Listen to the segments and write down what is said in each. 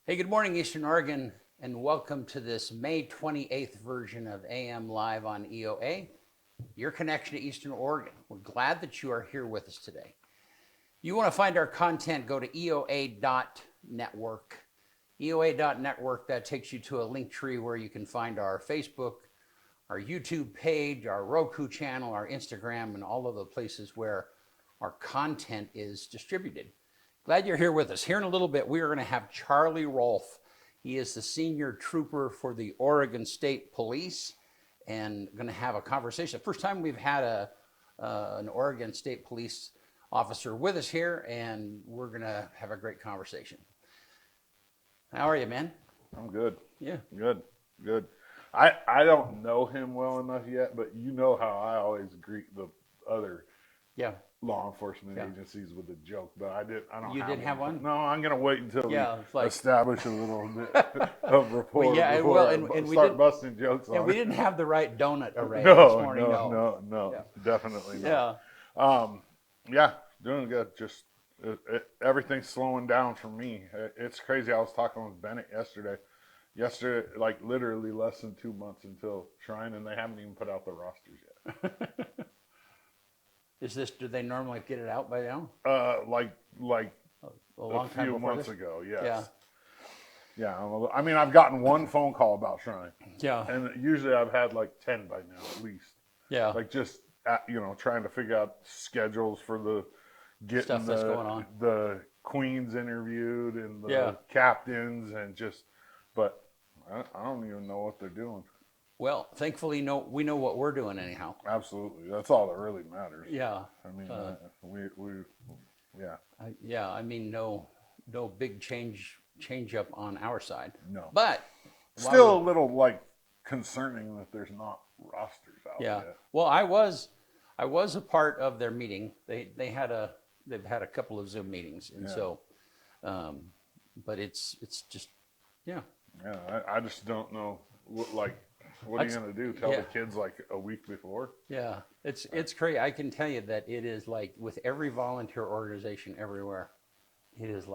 Hey, good morning, Eastern Oregon, and welcome to this May 28th version of AM Live on EOA, your connection to Eastern Oregon. We're glad that you are here with us today. You want to find our content, go to EOA.network. EOA.network, that takes you to a link tree where you can find our Facebook, our YouTube page, our Roku channel, our Instagram, and all of the places where our content is distributed. Glad you're here with us. Here in a little bit, we are going to have Charlie Rohlf. He is the senior trooper for the Oregon State Police and going to have a conversation. First time we've had an Oregon State Police officer with us here, and we're going to have a great conversation. How are you, man? I'm good. Yeah. Good. I don't know him well enough yet, but you know how I always greet the other law enforcement agencies with a joke, but I don't. You didn't have one? No, I'm gonna wait until we like, establish a little bit of rapport before and start busting jokes on. And we didn't have the right donut array this morning. No, definitely not. Doing good. Just everything's slowing down for me. It's crazy. I was talking with Bennett yesterday, like literally less than 2 months until Shrine, and they haven't even put out the rosters yet. Do they normally get it out by now? Like a few months ago, yes. Yeah. I mean, I've gotten one phone call about Shrine. Yeah. And usually I've had like 10 by now at least. Yeah. Like just, trying to figure out schedules for getting stuff that's going on. The queens interviewed and the captains but I don't even know what they're doing. Well, thankfully, we know what we're doing anyhow. Absolutely. That's all that really matters. Yeah. I mean, I mean, no big change up on our side. No. But still a little concerning that there's not rosters out yet. Well, I was a part of their meeting. They've had a couple of Zoom meetings, and so, but it's just, Yeah, I just don't know what are you going to do? Tell the kids a week before? Yeah, it's crazy. I can tell you that it is with every volunteer organization everywhere, it is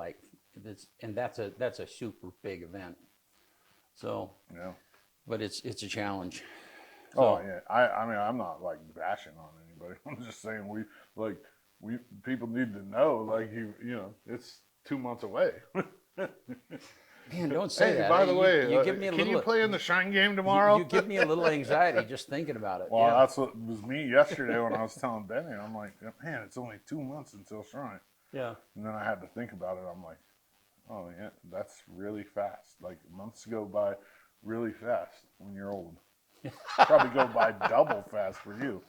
and that's a super big event. So, but it's a challenge. So, I mean, I'm not bashing on anybody. I'm just saying we people need to know it's 2 months away. Man, don't say that. By the way, you give me can you play in the Shrine game tomorrow? You give me a little anxiety just thinking about it. Well, that's what was me yesterday when I was telling Benny. I'm like, man, it's only 2 months until Shrine. Yeah. And then I had to think about it. I'm like, oh, yeah, that's really fast. Months go by really fast when you're old. Probably go by double fast for you.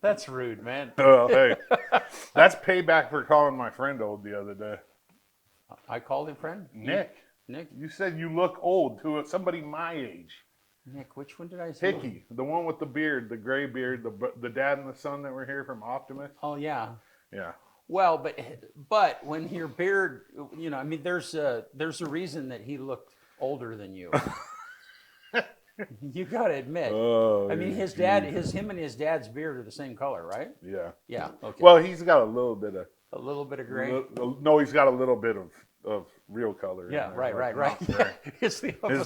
That's rude, man. Well, hey, that's payback for calling my friend old the other day. I called him friend? Nick, you said you look old to somebody my age. Nick, which one did I say? Hickey, the one with the beard, the gray beard, the dad and the son that were here from Optimus. Oh, yeah. Yeah. Well, but when your beard, I mean, there's a reason that he looked older than you. You got to admit. Oh, I mean, him and his dad's beard are the same color, right? Yeah. Yeah. Okay. Well, he's got a little bit of gray. No, he's got a little bit of real color. Yeah. Right. His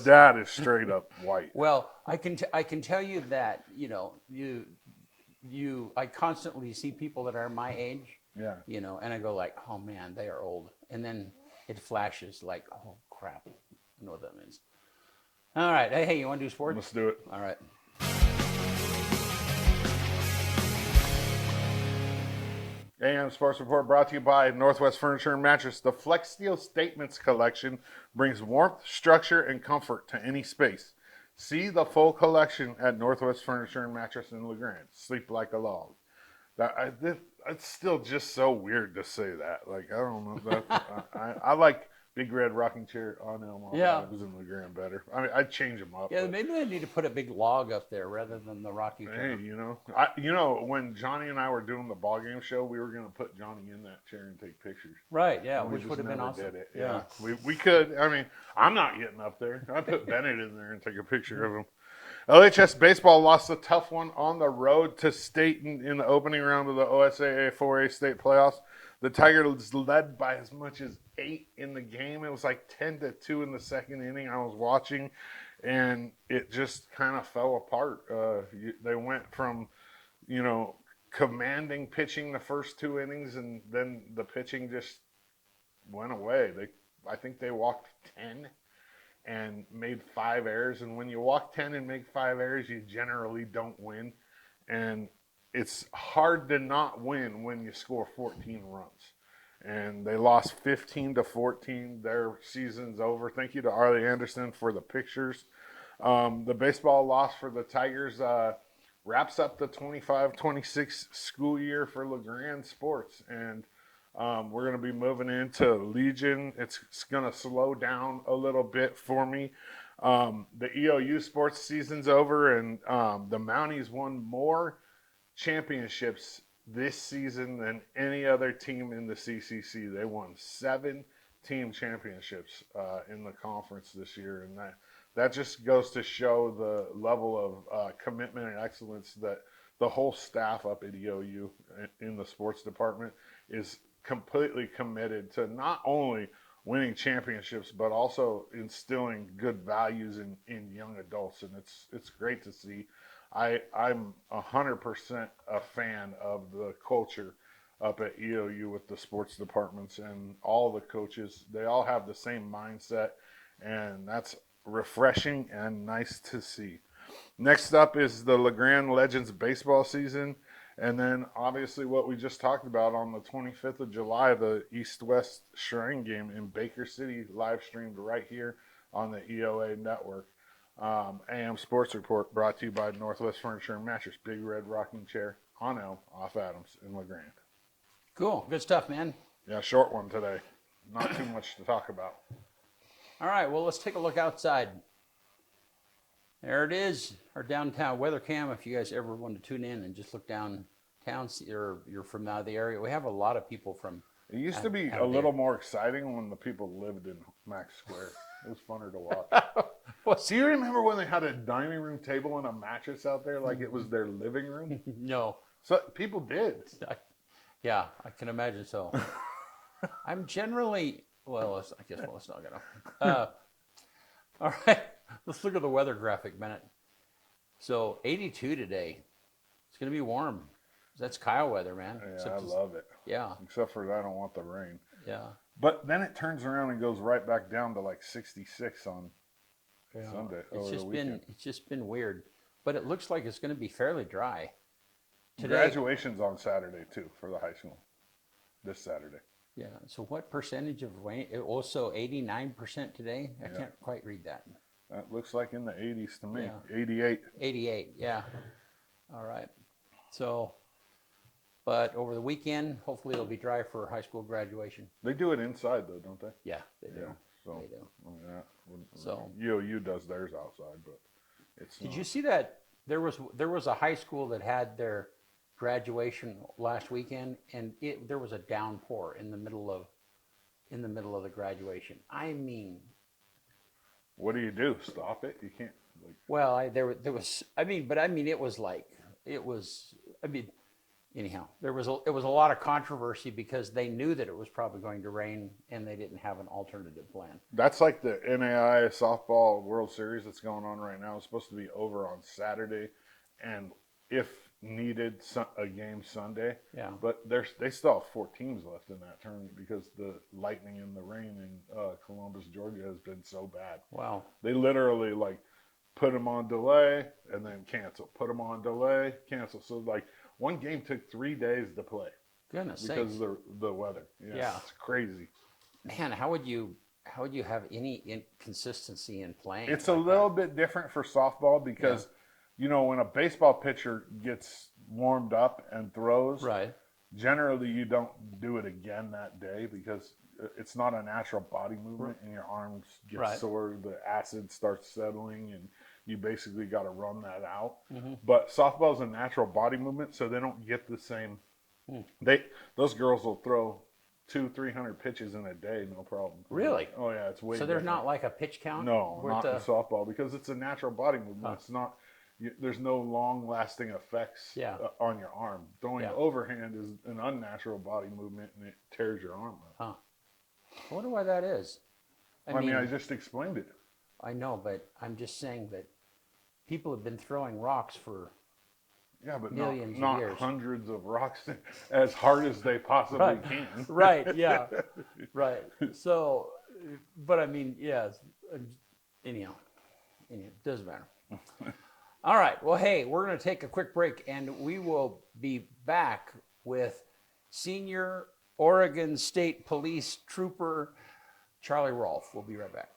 dad is straight up white. Well, I can tell you that I constantly see people that are my age. Yeah. And I go oh man, they are old, and then it flashes oh crap, I know what that means. All right, hey, you want to do sports? Let's do it. All right. AM Sports Report brought to you by Northwest Furniture and Mattress. The Flex Steel Statements collection brings warmth, structure, and comfort to any space. See the full collection at Northwest Furniture and Mattress in LeGrand. Sleep like a log. It's still just so weird to say that. I don't know. I like Big Red Rocking Chair on Elm. Yeah. It was in LeGrand better. I mean, I'd change them up. Yeah, maybe they need to put a big log up there rather than the rocking chair. Hey, when Johnny and I were doing the ball game show, we were going to put Johnny in that chair and take pictures. Right, yeah, which would have been awesome. Did it. Yeah. We could. I mean, I'm not getting up there. I put Bennett in there and take a picture of him. LHS baseball lost a tough one on the road to State in the opening round of the OSAA 4A state playoffs. The Tigers led by as much as 8 in the game. It was like 10-2 in the second inning. I was watching, and it just kind of fell apart. They went from, commanding pitching the first 2 innings, and then the pitching just went away. I think they walked 10 and made 5 errors. And when you walk 10 and make 5 errors, you generally don't win. And it's hard to not win when you score 14 runs. And they lost 15-14. Their season's over. Thank you to Arlie Anderson for the pictures. The baseball loss for the Tigers wraps up the 25-26 school year for LeGrand Sports. And we're going to be moving into Legion. It's going to slow down a little bit for me. The EOU sports season's over, and the Mounties won more championships this season than any other team in the CCC. They won 7 team championships in the conference this year, and that just goes to show the level of commitment and excellence that the whole staff up at EOU in the sports department is completely committed to not only winning championships, but also instilling good values in young adults. And it's great to see. I'm 100% a fan of the culture up at EOU with the sports departments and all the coaches. They all have the same mindset, and that's refreshing and nice to see. Next up is the LeGrand Legends baseball season. And then, obviously, what we just talked about on the 25th of July, the East-West Shrine game in Baker City, live streamed right here on the EOA network. AM Sports Report brought to you by Northwest Furniture and Mattress, Big Red Rocking Chair on Elm, off Adams in LeGrand. Cool. Good stuff, man. Yeah, short one today. Not too much to talk about. All right, well, let's take a look outside. There it is, our downtown weather cam. If you guys ever want to tune in and just look downtown, or you're from out of the area, we have a lot of people from. It used to be a little more exciting when the people lived in Max Square. It was funner to watch. Do you remember when they had a dining room table and a mattress out there like it was their living room? No. So people did. Yeah, I can imagine so. I'm generally, let's not gonna. All right, let's look at the weather graphic, Bennett. So 82 today. It's gonna be warm. That's Kyle weather, man. Yeah, I love it. Yeah. Except for I don't want the rain. Yeah. But then it turns around and goes right back down to like 66 on Sunday. It's just been weird. But it looks like it's gonna be fairly dry. Today, graduation's on Saturday too for the high school. This Saturday. Yeah. So what percentage of rain? Also 89% today. I can't quite read that. That looks like in the 80s to me. Yeah. 88. 88. Yeah. All right. So, but over the weekend, hopefully it'll be dry for high school graduation. They do it inside though, don't they? Yeah, they do. Yeah. So they do. So EOU does theirs outside, but it's. Did you see that there was a high school that had their graduation last weekend, and there was a downpour in the middle of the graduation. I mean, what do you do? Stop it? You can't. Anyhow, it was a lot of controversy because they knew that it was probably going to rain and they didn't have an alternative plan. That's like the NAIA softball World Series that's going on right now. It's supposed to be over on Saturday, and if needed, a game Sunday. Yeah. But they still have 4 teams left in that tournament because the lightning and the rain in Columbus, Georgia has been so bad. Wow. They literally put them on delay and then cancel. Put them on delay, cancel. So one game took 3 days to play. Goodness because of the weather. Yeah. It's crazy. Man, how would you have any inconsistency in playing? It's a little bit different for softball because when a baseball pitcher gets warmed up and throws, right, generally you don't do it again that day because it's not a natural body movement and your arms get sore, the acid starts settling, and you basically got to run that out. Mm-hmm. But softball is a natural body movement, so they don't get the same. Those girls will throw 200-300 pitches in a day, no problem. Really? Oh yeah, it's way. So there's not like a pitch count? No, not in softball because it's a natural body movement. It's not. there's no long-lasting effects Yeah. on your arm. Throwing overhand is an unnatural body movement, and it tears your arm up. Huh. I wonder why that is. I mean, I just explained it. I know, but I'm just saying that people have been throwing rocks for but millions not of years. hundreds of rocks as hard as they possibly can. Right, yeah. Right. So, but I mean, anyhow, it doesn't matter. All right. Well, hey, we're going to take a quick break, and we will be back with Senior Oregon State Police Trooper Charlie Rohlf. We'll be right back.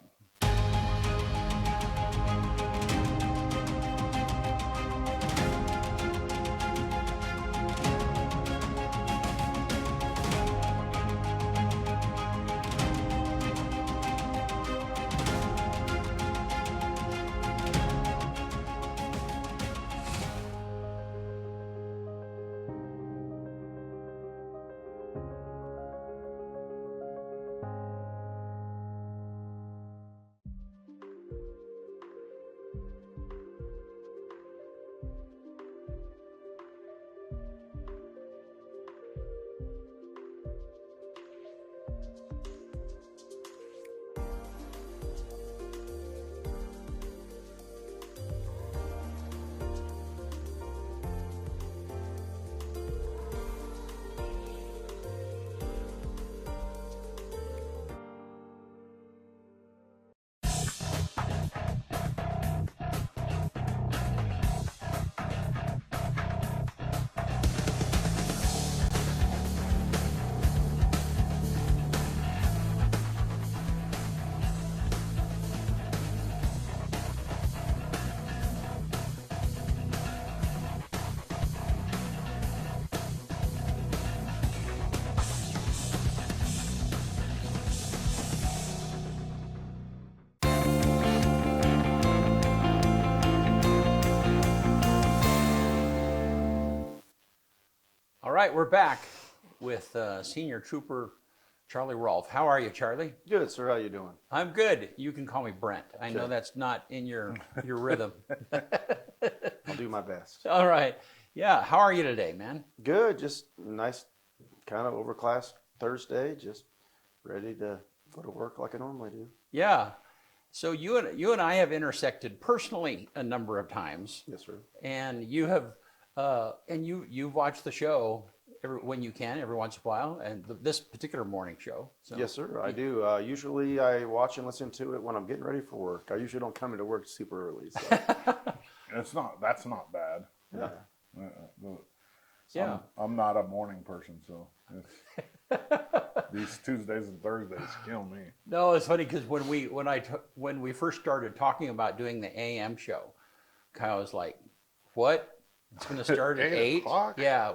All right, we're back with Senior Trooper Charlie Rohlf. How are you, Charlie? Good, sir. How you doing? I'm good. You can call me Brent. I know that's not in your rhythm. I'll do my best. All right. Yeah. How are you today, man? Good. Just nice, kind of overclass Thursday. Just ready to go to work like I normally do. Yeah. So you and I have intersected personally a number of times. Yes, sir. And you have you've watched the show when you can, every once in a while, and this particular morning show. So. Yes, sir. I do. Usually I watch and listen to it when I'm getting ready for work. I usually don't come into work super early. So. That's not bad. Yeah. I'm not a morning person, so these Tuesdays and Thursdays kill me. No, it's funny because when we first started talking about doing the AM show, Kyle was like, "What? It's going to start at 8? Yeah,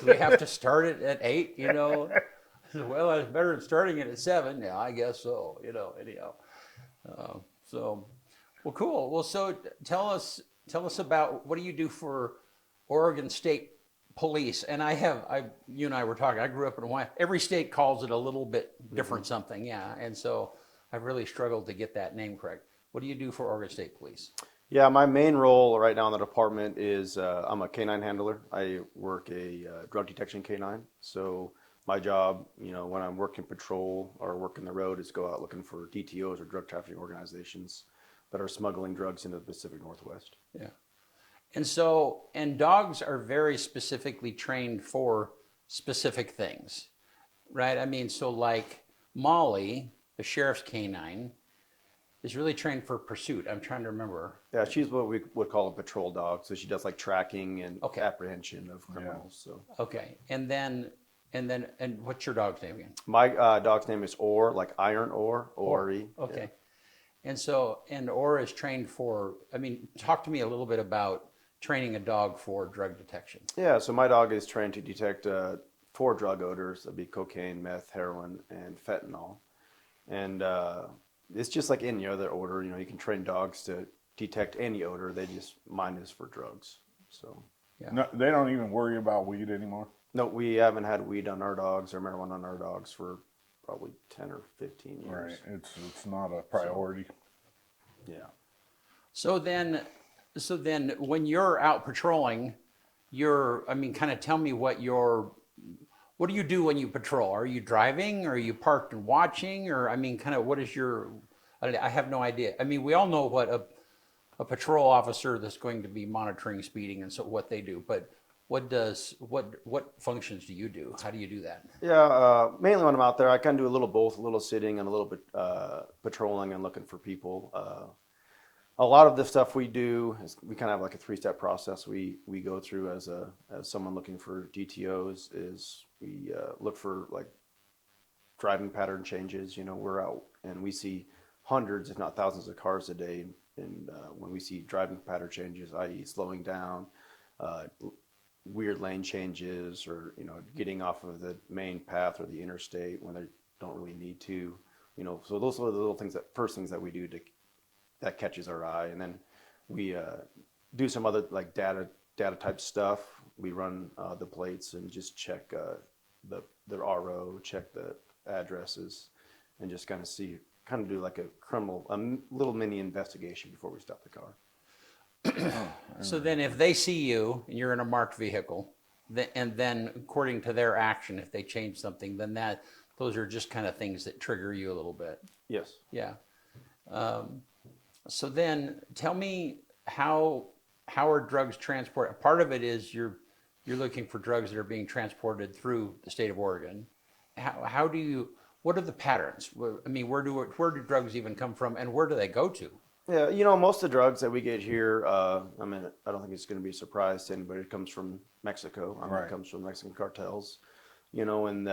we have to start it at 8. You know." I said, well, it's better than starting it at 7. Yeah, I guess so. You know, anyhow. Well, cool. Well, so tell us about what do you do for Oregon State Police? And you and I were talking. I grew up in Hawaii. Every state calls it a little bit different something, yeah. And so I've really struggled to get that name correct. What do you do for Oregon State Police? Yeah, my main role right now in the department is I'm a canine handler. I work a drug detection canine. So my job, when I'm working patrol or working the road, is go out looking for DTOs or drug trafficking organizations that are smuggling drugs into the Pacific Northwest. Yeah. And dogs are very specifically trained for specific things, right? I mean, so like Molly, the sheriff's canine, is really trained for pursuit. I'm trying to remember. Yeah, she's what we would call a patrol dog. So she does like tracking and apprehension of criminals. Yeah. So okay, and what's your dog's name again? My dog's name is Ore, like iron ore, O-R-E. Okay, yeah. And Ore is trained for. I mean, talk to me a little bit about training a dog for drug detection. Yeah, so my dog is trained to detect 4 drug odors. That'd be cocaine, meth, heroin, and fentanyl. And it's just like any other odor. You can train dogs to detect any odor. Mine is for drugs. So yeah. No, they don't even worry about weed anymore. No, we haven't had weed on our dogs or marijuana on our dogs for probably 10 or 15 years. Right, it's not a priority. So, yeah. So then, So then when you're out patrolling, I mean, kind of tell me what do you do when you patrol? Are you driving? Are you parked and watching? Or, I mean, kind of what is I have no idea. I mean, we all know what a patrol officer that's going to be monitoring speeding and so what they do, but what functions do you do? How do you do that? Yeah, mainly when I'm out there, I kind of do a little both, a little sitting and a little bit patrolling and looking for people. A lot of the stuff we do is we kind of have like a three-step process we go through as someone looking for DTOs. Is we look for like driving pattern changes. You know, we're out and we see hundreds, if not thousands, of cars a day, and when we see driving pattern changes, i.e., slowing down, weird lane changes, or getting off of the main path or the interstate when they don't really need to. So those are the little things first things that we do that catches our eye, and then we do some other like data type stuff. We run the plates and just check the RO, check the addresses, and just kind of do like a little mini investigation before we stop the car. So then if they see you and you're in a marked vehicle, and then according to their action, if they change something, then those are just kind of things that trigger you a little bit. Yes. Yeah. So then tell me how are drugs transported? Part of it is you're looking for drugs that are being transported through the state of Oregon. What are the patterns? I mean, where do drugs even come from, and where do they go to? Yeah, most of the drugs that we get here, I don't think it's going to be a surprise to anybody. It comes from Mexico. Right. It comes from Mexican cartels. And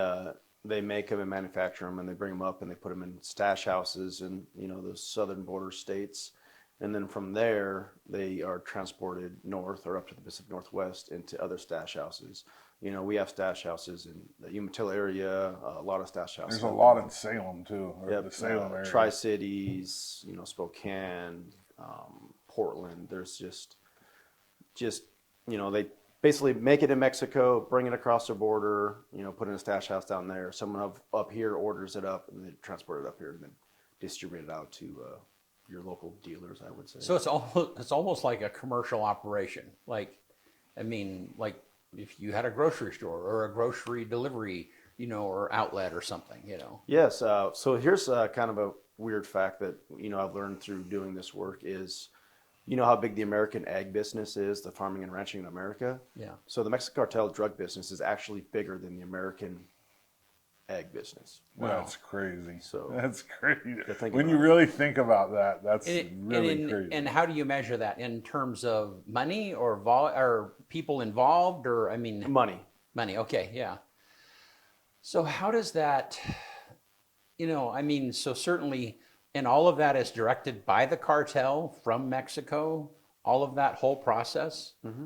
they make them and manufacture them, and they bring them up and they put them in stash houses in those southern border states, and then from there they are transported north or up to the Pacific Northwest into other stash houses. We have stash houses in the Umatilla area, a lot of stash houses. There's a lot in Salem too, or Yep, the Salem area. Tri-Cities, Spokane, Portland. There's just they basically make it in Mexico, bring it across the border, put it in a stash house down there. Someone up here orders it up, and they transport it up here and then distribute it out to your local dealers, I would say. So it's almost like a commercial operation. Like if you had a grocery store or a grocery delivery, or outlet or something, Yes. So here's kind of a weird fact that, I've learned through doing this work is, how big the American ag business is, the farming and ranching in America? Yeah. So the Mexican cartel drug business is actually bigger than the American ag business. Wow. That's crazy. So that's crazy. When you really think about that, that's really crazy. And how do you measure that in terms of money or people involved, or money? Money. Okay. Yeah. So how does that, so certainly, and all of that is directed by the cartel from Mexico, all of that whole process. Mm-hmm.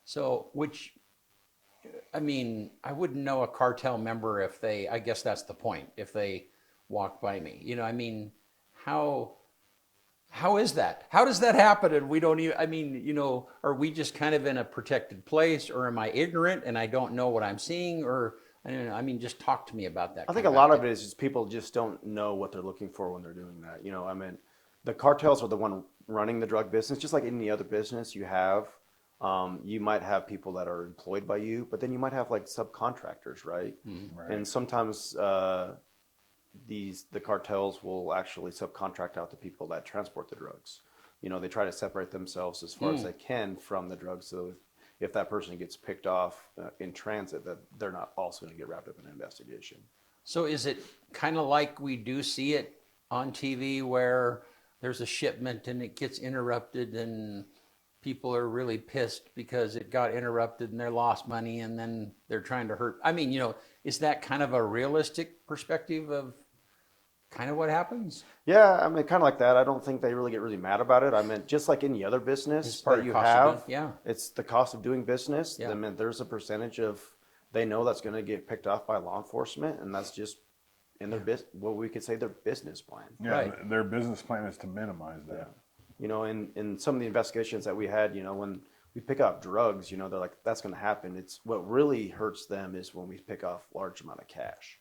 So, I wouldn't know a cartel member I guess that's the point, if they walk by me. How is that? How does that happen? And we don't even, are we just kind of in a protected place, or am I ignorant and I don't know what I'm seeing? Or, just talk to me about that. I think a lot of it is just people just don't know what they're looking for when they're doing that. The cartels are the one running the drug business, just like any other business you have. You might have people that are employed by you, but then you might have like subcontractors, right? Mm-hmm. Right. And sometimes the cartels will actually subcontract out the people that transport the drugs. They try to separate themselves as far as they can from the drugs, so if that person gets picked off in transit, that they're not also going to get wrapped up in an investigation. So is it kind of like we do see it on TV, where there's a shipment and it gets interrupted and people are really pissed because it got interrupted and they lost money, and then they're trying to hurt? Is that kind of a realistic perspective of kind of what happens? Yeah, kind of like that. I don't think they really get really mad about it. Just like any other business that you have, it's the cost of doing business. Yeah. There's a percentage of they know that's going to get picked off by law enforcement, and that's just in their what we could say their business plan. Yeah, right. Their business plan is to minimize that. Yeah. In some of the investigations that we had, when we pick up drugs, they're like, that's going to happen. It's what really hurts them is when we pick off large amount of cash,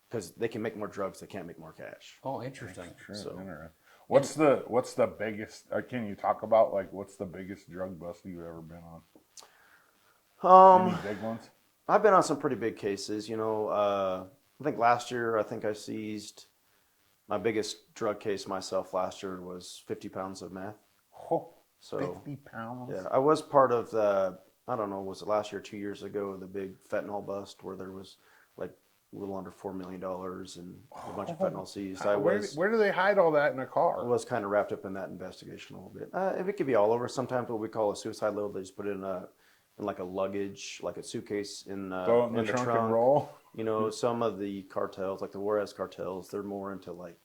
because they can make more drugs, they can't make more cash. Oh, interesting. Sure, So- interesting. What's the biggest? Can you talk about like what's the biggest drug bust you've ever been on? Any big ones? I've been on some pretty big cases. I think last year, I seized my biggest drug case myself last year was 50 pounds of meth. Oh, So 50 pounds. yeah, I was part of I don't know, was it last year, 2 years ago, the big fentanyl bust where there was like a little under $4 million and a bunch of fentanyl seized. Where do they hide all that in a I car? was kind of wrapped up in that investigation a little bit. It could be all over. Sometimes what we call a suicide load, they just put it in like a luggage, like a suitcase in Throw it in the trunk and roll. Some of the cartels, like the Juarez cartels, they're more into like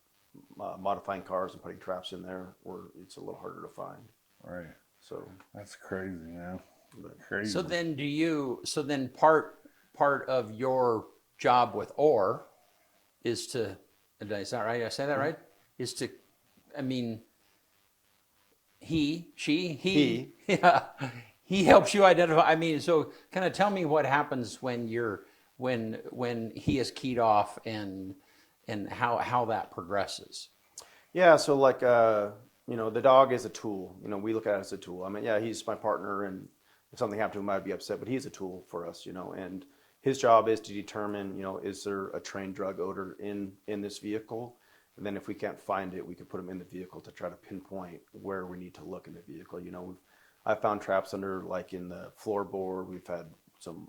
modifying cars and putting traps in there where it's a little harder to find. Right. So That's crazy, man. Crazy. So then part of your job with OR is to, is that right? Did I say that right? Is to, I mean, he, yeah, he helps you identify. I mean, so kind of tell me what happens when when he is keyed off and how that progresses. yeah, so like the dog is a tool. We look at it as a tool. I mean, yeah, he's my partner, and if something happened to him, I'd be upset. But he's a tool for us, and his job is to determine, is there a trained drug odor in this vehicle? And then if we can't find it, we can put him in the vehicle to try to pinpoint where we need to look in the vehicle. I've found traps under, like in the floorboard. We've had some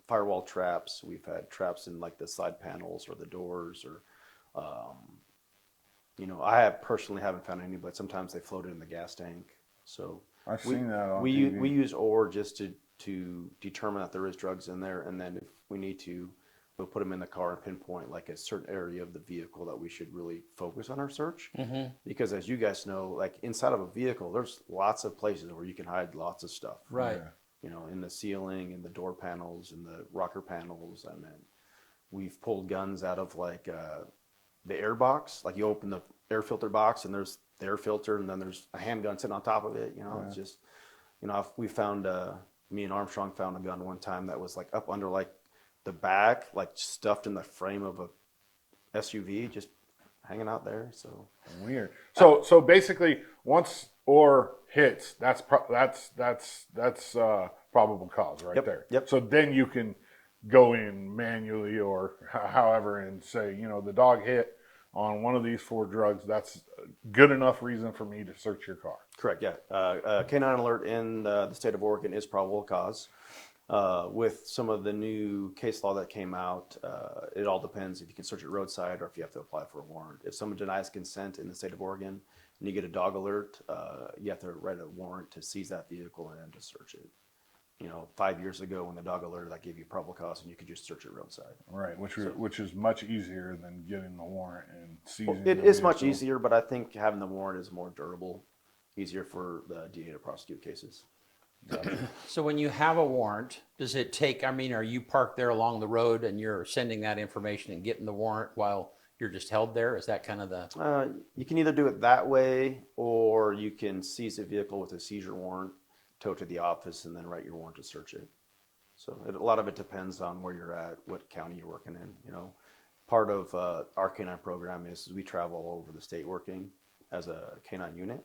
firewall traps. We've had traps in like the side panels or the doors, or I personally haven't found any, but sometimes they floated in the gas tank. So I've seen that on we TV. we use OR just to determine that there is drugs in there, and then if we need to, we'll put them in the car and pinpoint like a certain area of the vehicle that we should really focus on our search. Mm-hmm. Because as you guys know, like inside of a vehicle, there's lots of places where you can hide lots of stuff. Right. In the ceiling, in the door panels, in the rocker panels. And then we've pulled guns out of like the air box. Like you open the air filter box and there's the air filter, and then there's a handgun sitting on top of it. It's just, we found, me and Armstrong found a gun one time that was like up under like the back, like stuffed in the frame of a SUV, just hanging out there. So weird. So basically, once OR hits, that's probable cause right there. Yep. So then you can go in manually or however and say, the dog hit on one of these 4 drugs. That's good enough reason for me to search your car. Correct. Yeah. Canine alert in the state of Oregon is probable cause. With some of the new case law that came out, it all depends if you can search it roadside or if you have to apply for a warrant. If someone denies consent in the state of Oregon and you get a dog alert, you have to write a warrant to seize that vehicle and to search it. 5 years ago when the dog alerted, that gave you probable cause and you could just search it roadside. Right, which is much easier than getting the warrant and seizing. It is much easier, but I think having the warrant is more durable, easier for the DA to prosecute cases. So when you have a warrant, does it take, are you parked there along the road and you're sending that information and getting the warrant while you're just held there? Is that kind of the... You can either do it that way, or you can seize a vehicle with a seizure warrant, tow it to the office, and then write your warrant to search it. So a lot of it depends on where you're at, what county you're working in. Part of our canine program is we travel all over the state working as a canine unit.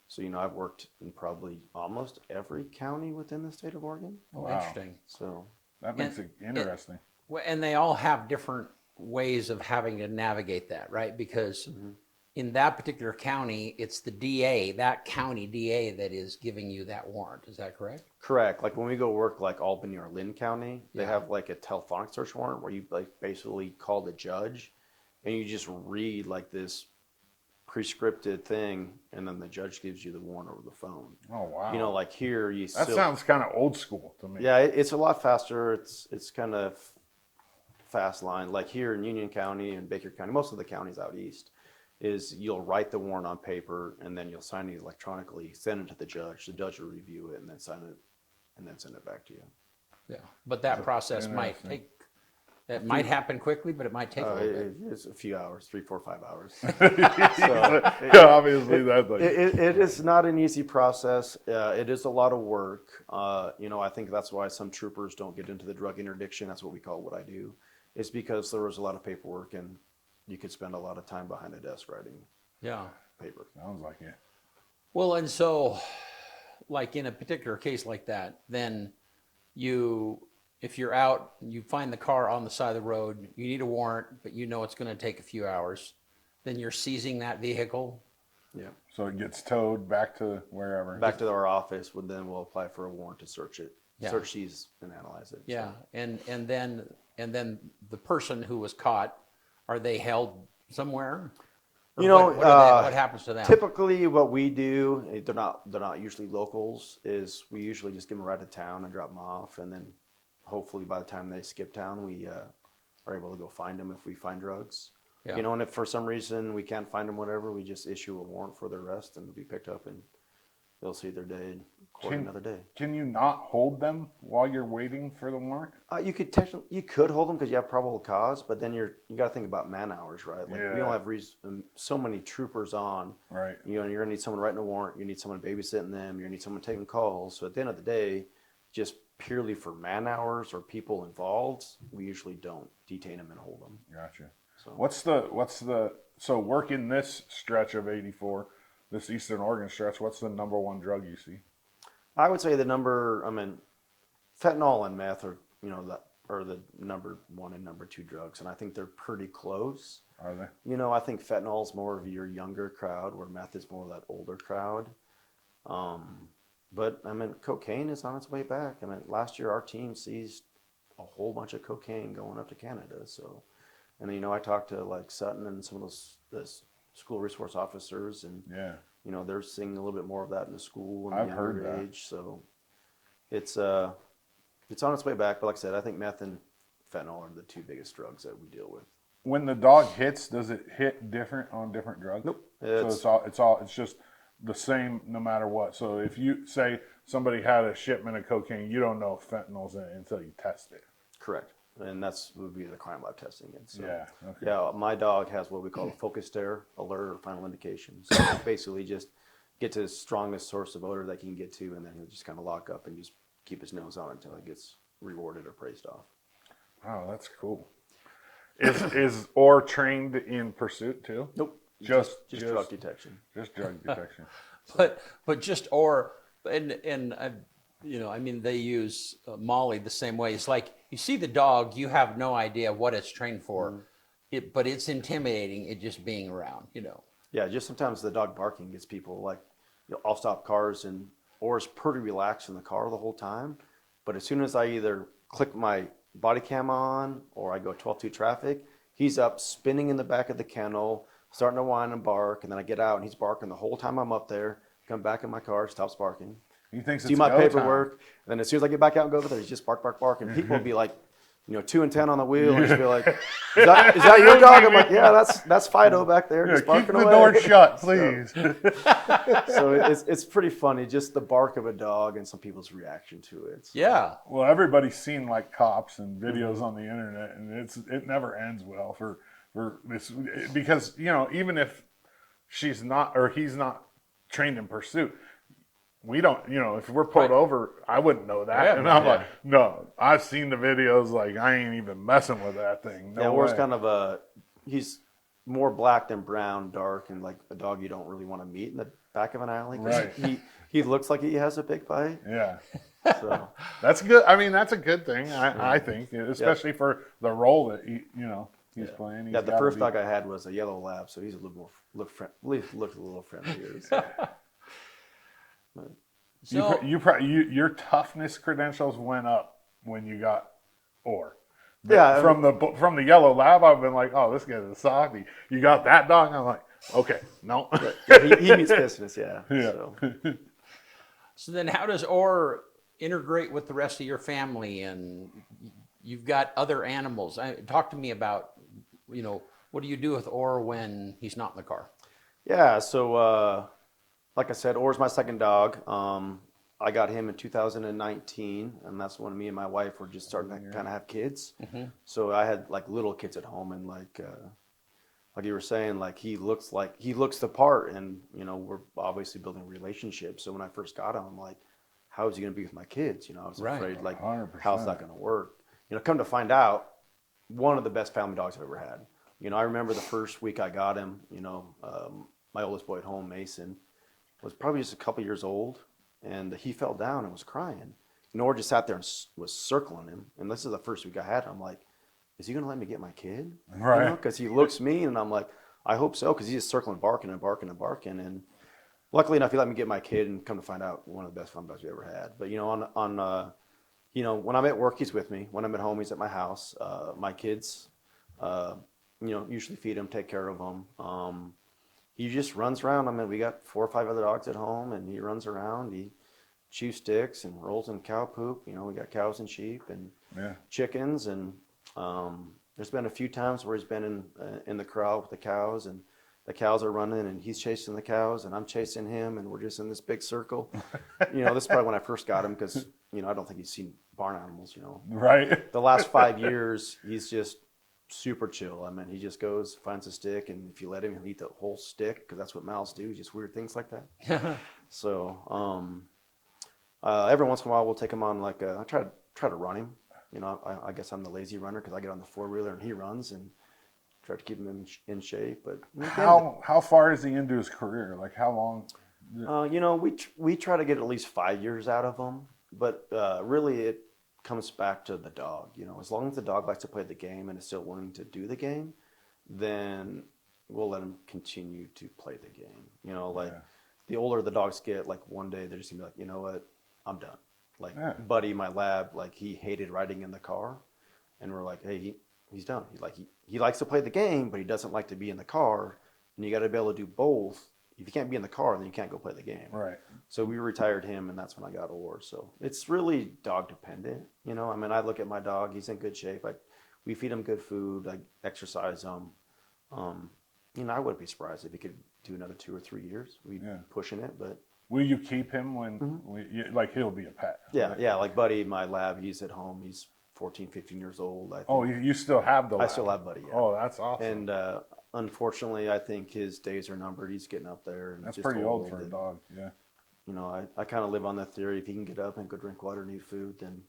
So, I've worked in probably almost every county within the state of Oregon. Oh, wow. Interesting. So that makes it interesting. And they all have different ways of having to navigate that, right? Because in that particular county, it's the DA, that county DA, that is giving you that warrant. Is that correct? Correct. Like when we go work like Albany or Lynn County, they have like a telephonic search warrant where you like basically call the judge and you just read like this prescripted thing, and then the judge gives you the warrant over the phone. Oh wow! Like here, that sounds kind of old school to me. Yeah, it's a lot faster. It's kind of fast line. Like here in Union County and Baker County, most of the counties out east, is you'll write the warrant on paper and then you'll sign it electronically, send it to the judge. The judge will review it and then sign it, and then send it back to you. Yeah, but that process might take. It might happen quickly, but it might take a little bit. It's a few hours, 3, 4, 5 hours. Obviously, that's like it is not an easy process. It is a lot of work. I think that's why some troopers don't get into the drug interdiction. That's what we call what I do. It's because there was a lot of paperwork, and you could spend a lot of time behind a desk writing. Yeah. paper. Sounds like it. Well, and so, like in a particular case like that, then if you're out, you find the car on the side of the road, you need a warrant, but you know it's going to take a few hours, then you're seizing that vehicle. Yeah. So it gets towed back to wherever. Back to our office, then we'll apply for a warrant to search it, Yeah. search these and analyze it. Yeah, So. and then the person who was caught, are they held somewhere? Or You know, what happens to them? Typically, what we do, they're not usually locals. Is we usually just give them a ride to town and drop them off, and then hopefully by the time they skip town, we are able to go find them if we find drugs. Yeah. You know, and if for some reason we can't find them, whatever, we just issue a warrant for their arrest and they'll be picked up and they'll see their day in court another day. Can you not hold them while you're waiting for the warrant? You could hold them because you have probable cause, but then you got to think about man hours, right? Like we don't have so many troopers on. Right. You know, you're gonna need someone writing a warrant. You need someone babysitting them. You need someone taking calls. So at the end of the day, just purely for man hours or people involved, we usually don't detain them and hold them. Gotcha. So So working this stretch of 84, this Eastern Oregon stretch, what's the number one drug you see? I would say fentanyl and meth are the number one and number two drugs, and I think they're pretty close. Are they? You know, I think fentanyl is more of your younger crowd, where meth is more of that older crowd. But cocaine is on its way back. Last year our team seized a whole bunch of cocaine going up to Canada. So, and I talked to like Sutton and some of those school resource officers, and Yeah. they're seeing a little bit more of that in the school and I've the heard younger that. age. So, it's on its way back. But like I said, I think meth and fentanyl are the two biggest drugs that we deal with. When the dog hits, does it hit different on different drugs? Nope. So it's just the same no matter what. So if you say somebody had a shipment of cocaine, you don't know if fentanyl's in it until you test it. Correct. And would be the crime lab testing it. So, Yeah. Okay. yeah, my dog has what we call a focus stare alert or final indication. So basically just get to the strongest source of odor that he can get to, and then he'll just kind of lock up and just keep his nose on until it gets rewarded or praised off. Wow, that's cool. Is Orr trained in pursuit too? Nope. Just drug detection. Just drug detection. But they use Molly the same way. It's like you see the dog, you have no idea what it's trained for, but it's intimidating. It just being around, Yeah, just sometimes the dog barking gets people like, I'll stop cars and Orr's pretty relaxed in the car the whole time. But as soon as I either click my body cam on or I go 12-2 traffic, he's up spinning in the back of the kennel, starting to whine and bark, and then I get out and he's barking the whole time I'm up there. Come back in my car, stops barking. He thinks it's Do my go paperwork, time. and then as soon as I get back out and go over there, he's just bark, bark, bark, and people will be like, 2 and 10 on the wheel, and just be like, "Is that your dog?" I'm like, "Yeah, that's Fido back there, just Keep barking the away." door shut, please. So it's pretty funny, just the bark of a dog and some people's reaction to it. So. Yeah. Well, everybody's seen like cops and videos on the internet, and it never ends well for this, because even if she's not or he's not trained in pursuit, we don't, if we're pulled over, I wouldn't know that. Yeah, and I'm yeah. like, no, I've seen the videos, like I ain't even messing with that thing. No Yeah, way. Orr's kind of he's more black than brown, dark, and like a dog you don't really want to meet in the back of an alley. 'Cause Right. He looks like he has a big bite. Yeah. So That's good. I mean, that's a good thing, I think, especially for the role that he's playing. yeah, the first dog I had was a yellow lab, so he's a little more looked a little friendlier. So. So your toughness credentials went up when you got Orr. Yeah, From the yellow lab, I've been like, oh, this guy's a softie. You got that dog? I'm like, okay, no. Yeah, he meets business, yeah. Yeah. So then how does Orr integrate with the rest of your family? And you've got other animals. Talk to me about, what do you do with Orr when he's not in the car? Yeah, so like I said, Orr's my second dog. I got him in 2019, and that's when me and my wife were just starting to kind of have kids. Mm-hmm. So I had like little kids at home, and like you were saying, like he looks the part, and we're obviously building a relationship. So when I first got him, I'm like, how is he going to be with my kids? I was Right. afraid, like, 100%. how's that going to work? Come to find out, one of the best family dogs I've ever had. I remember the first week I got him, my oldest boy at home, Mason, was probably just a couple years old, and he fell down and was crying. Nora just sat there and was circling him. And this is the first week I had him. I'm like, is he going to let me get my kid? Right. Because he looks mean, and I'm like, I hope so, because he's just circling, barking and barking and barking. And luckily enough, he let me get my kid, and come to find out, one of the best fun bugs we ever had. But when I'm at work, he's with me. When I'm at home, he's at my house. My kids, usually feed him, take care of him. He just runs around. I mean, we got 4 or 5 other dogs at home, and he runs around. He chews sticks and rolls in cow poop. We got cows and sheep and chickens, and there's been a few times where he's been in the corral with the cows, and the cows are running, and he's chasing the cows, and I'm chasing him, and we're just in this big circle. This is probably when I first got him, because I don't think he's seen barn animals. Right. The last 5 years, he's just super chill. I mean, he just goes, finds a stick, and if you let him, he'll eat the whole stick, because that's what mouths do, just weird things like that. So every once in a while, we'll take him on, like I try to run him. I guess I'm the lazy runner, because I get on the 4-wheeler and he runs, and try to keep him in shape. But how far is he into his career? Like, how long? We try to get at least 5 years out of him, but really it comes back to the dog. As long as the dog likes to play the game and is still willing to do the game, then we'll let him continue to play the game. The older the dogs get, like one day they're just gonna be like, you know what, I'm done. Like Buddy, my lab, like he hated riding in the car, and we're like, hey, he's done. He likes to play the game, but he doesn't like to be in the car. And you got to be able to do both. If you can't be in the car, then you can't go play the game. Right. So we retired him, and that's when I got Orr. So it's really dog dependent. I look at my dog; he's in good shape. We feed him good food. I exercise him. I wouldn't be surprised if he could do another 2 or 3 years. We'd be pushing it, but. Will you keep him when, he'll be a pet? Yeah, right? yeah. Like Buddy, my lab, he's at home. He's 14, 15 years old. You still have the lab? I still have Buddy, yeah. Oh, that's awesome. And unfortunately, I think his days are numbered. He's getting up there. And that's pretty old for a dog, yeah. I kind of live on the theory, if he can get up and go drink water and eat food, then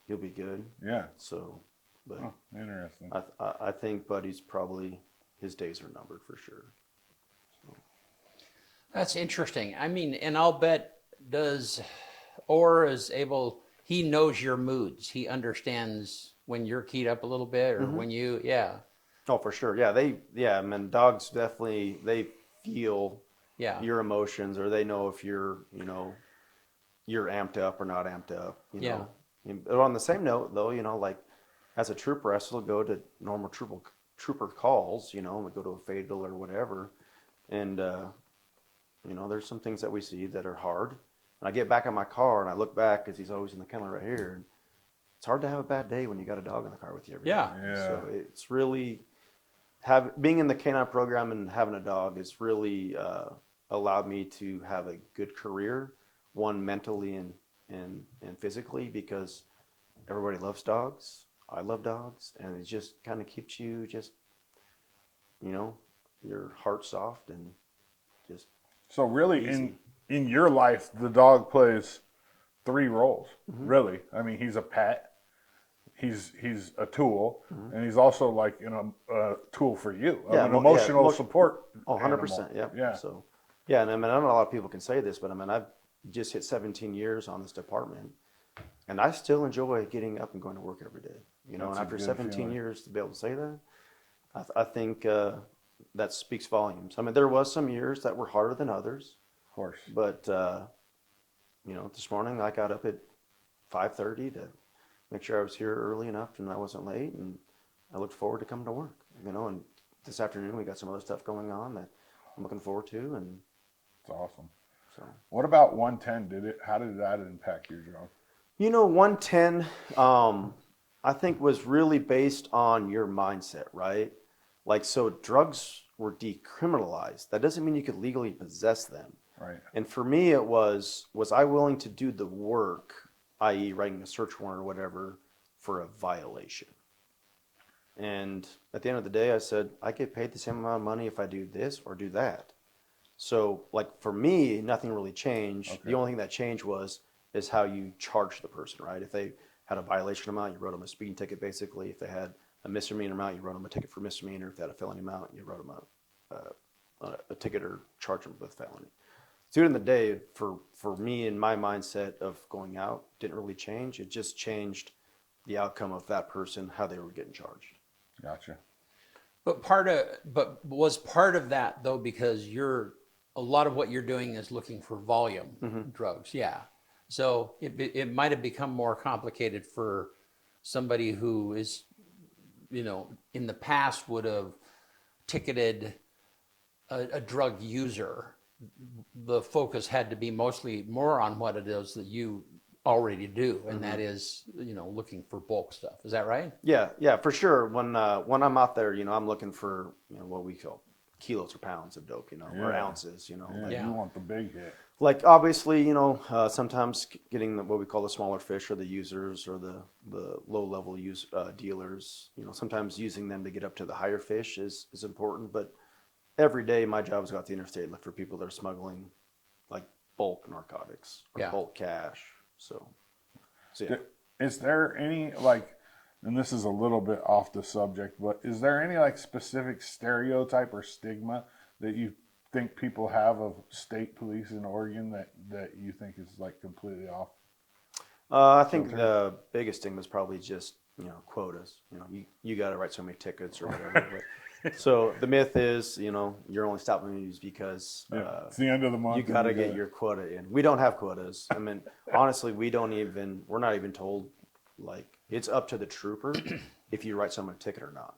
he'll be good. Yeah. So, but interesting. I think Buddy's probably, his days are numbered for sure. That's interesting. I mean, and I'll bet he knows your moods. He understands when you're keyed up a little bit or when you, Oh, for sure. Yeah. I mean, dogs definitely, they feel your emotions, or they know if you're amped up or not amped up, But on the same note though, like as a trooper, I still go to normal trooper calls, we go to a fatal or whatever. And, there's some things that we see that are hard. And I get back in my car and I look back, because he's always in the kennel right here. And it's hard to have a bad day when you got a dog in the car with you every day. Yeah. So it's really being in the canine program and having a dog has really allowed me to have a good career, one mentally and physically, because everybody loves dogs. I love dogs, and it just kind of keeps you just, your heart soft and just. So really, in your life, the dog plays 3 roles. Really, I mean, he's a pet, he's a tool, and he's also like a tool for you, an emotional support. Oh, 100%. Yeah. So, and I mean, I don't know a lot of people can say this, but I mean, I've just hit 17 years on this department, and I still enjoy getting up and going to work every day. And after 17 years to be able to say that, I think that speaks volumes. I mean, there was some years that were harder than others. Of course. But, this morning I got up at 5:30 to make sure I was here early enough and I wasn't late. And I looked forward to coming to work, and this afternoon we got some other stuff going on that I'm looking forward to. And it's awesome. So, what about 110? How did that impact your job? 110, I think was really based on your mindset, right? Like, so drugs were decriminalized. That doesn't mean you could legally possess them. Right. And for me, it was I willing to do the work, i.e. writing a search warrant or whatever, for a violation? And at the end of the day, I said, I get paid the same amount of money if I do this or do that. So, like, for me, nothing really changed. Okay. The only thing that changed is how you charge the person, right? If they had a violation amount, you wrote them a speeding ticket, basically. If they had a misdemeanor amount, you wrote them a ticket for misdemeanor. If they had a felony amount, you wrote them a ticket or charge them with felony. So in the day, for me and my mindset of going out didn't really change. It just changed the outcome of that person, how they were getting charged. Gotcha. But was part of that though, because a lot of what you're doing is looking for volume drugs. Yeah. So it might have become more complicated for somebody who is, in the past would have ticketed a drug user. The focus had to be mostly more on what it is that you already do, and that is, looking for bulk stuff. Is that right? Yeah, for sure. When I'm out there, I'm looking for what we call kilos or pounds of dope, or ounces, Yeah, you want the big hit. Like obviously, sometimes getting what we call the smaller fish or the users or the low level dealers, sometimes using them to get up to the higher fish is important. But every day my job is to go out to the interstate, look for people that are smuggling like bulk narcotics or bulk cash. So yeah. Is there any and this is a little bit off the subject, but is there any specific stereotype or stigma that you think people have of state police in Oregon that you think is completely off? I think the biggest thing was probably just quotas. You got to write so many tickets or whatever. So the myth is you're only stopping these because it's the end of the month. You got to get your quota in. We don't have quotas. I mean, honestly, we're not even told. It's up to the trooper if you write someone a ticket or not.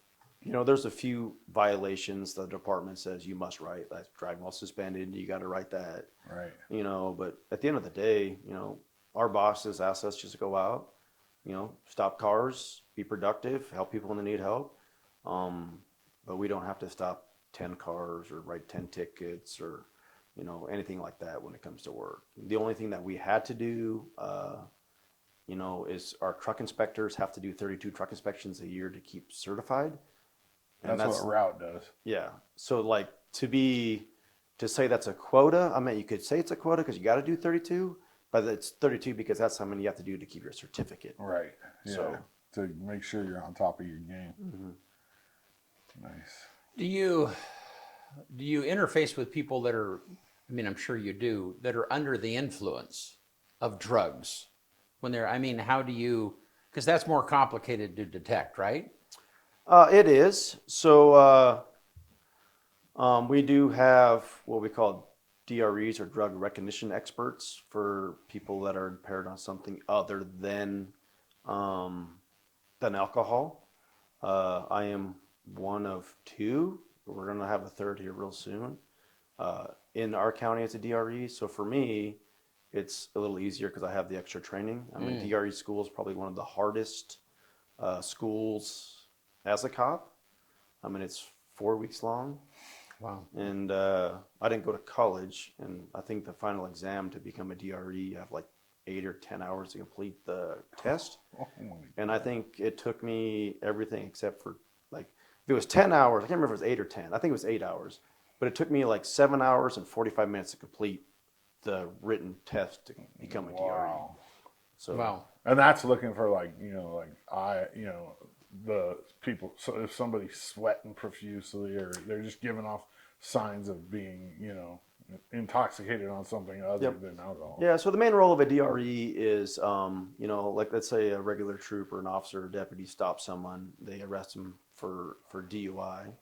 There's a few violations the department says you must write, like driving while suspended. You got to write that. Right. But at the end of the day, our bosses ask us just to go out, stop cars, be productive, help people when they need help. But we don't have to stop 10 cars or write 10 tickets or, anything like that when it comes to work. The only thing that we had to do, is our truck inspectors have to do 32 truck inspections a year to keep certified. And that's what route does. Yeah. So to say that's a quota, I mean, you could say it's a quota because you got to do 32, but it's 32 because that's how many you have to do to keep your certificate. Right. Yeah. So, to make sure you're on top of your game. Nice. Do you interface with people that are, I'm sure you do, that are under the influence of drugs? How do you, because that's more complicated to detect, right? It is. So we do have what we call DREs or drug recognition experts for people that are impaired on something other than alcohol. I am one of two. We're going to have a third here real soon. In our county, it's a DRE. So for me, it's a little easier because I have the extra training. DRE school is probably one of the hardest schools as a cop. It's 4 weeks long. Wow. And I didn't go to college. And I think the final exam to become a DRE, you have 8 or 10 hours to complete the test. And I think it took me everything except for if it was 10 hours, I can't remember if it was 8 or 10. I think it was 8 hours. But it took me 7 hours and 45 minutes to complete the written test to become a DRE. Wow. So, wow. And that's looking for the people. So if somebody's sweating profusely or they're just giving off signs of being, intoxicated on something other than alcohol. Yeah. So the main role of a DRE is, let's say a regular trooper, an officer or deputy stops someone, they arrest them for DUI.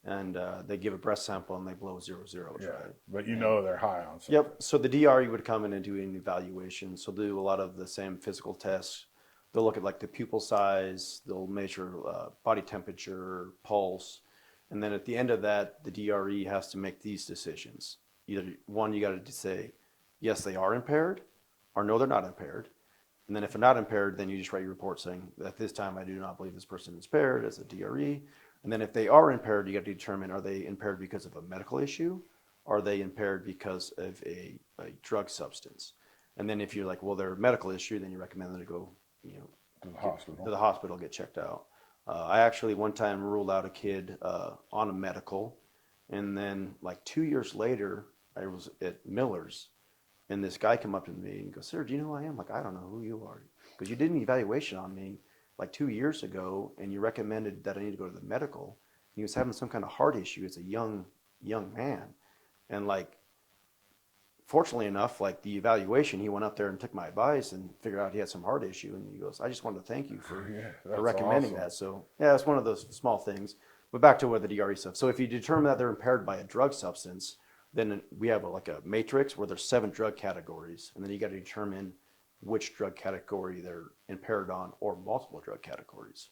And they give a breath sample and they blow 0-0, Yeah, right? but they're high on something. Yep. So the DRE would come in and do an evaluation. So they'll do a lot of the same physical tests. They'll look at the pupil size. They'll measure body temperature, pulse. And then at the end of that, the DRE has to make these decisions. Either one, you got to say, yes, they are impaired, or no, they're not impaired. And then if they're not impaired, then you just write your report saying, at this time, I do not believe this person is impaired as a DRE. And then if they are impaired, you got to determine, are they impaired because of a medical issue? Are they impaired because of a drug substance? And then if you're well, they're a medical issue, then you recommend them to go, to the hospital, get checked out. I actually one time ruled out a kid on a medical. And then 2 years later, I was at Miller's. And this guy came up to me and goes, sir, do you know who I am? I don't know who you are. Because you did an evaluation on me 2 years ago, and you recommended that I need to go to the medical. He was having some kind of heart issue as a young young man. And like, fortunately enough, like the evaluation, he went up there and took my advice and figured out he had some heart issue. And he goes, I just wanted to thank you for that's recommending awesome. that. So yeah, it's one of those small things. But back to what the DRE stuff. So if you determine that they're impaired by a drug substance, then we have like a matrix where there's 7 drug categories, and then you got to determine which drug category they're impaired on, or multiple drug categories.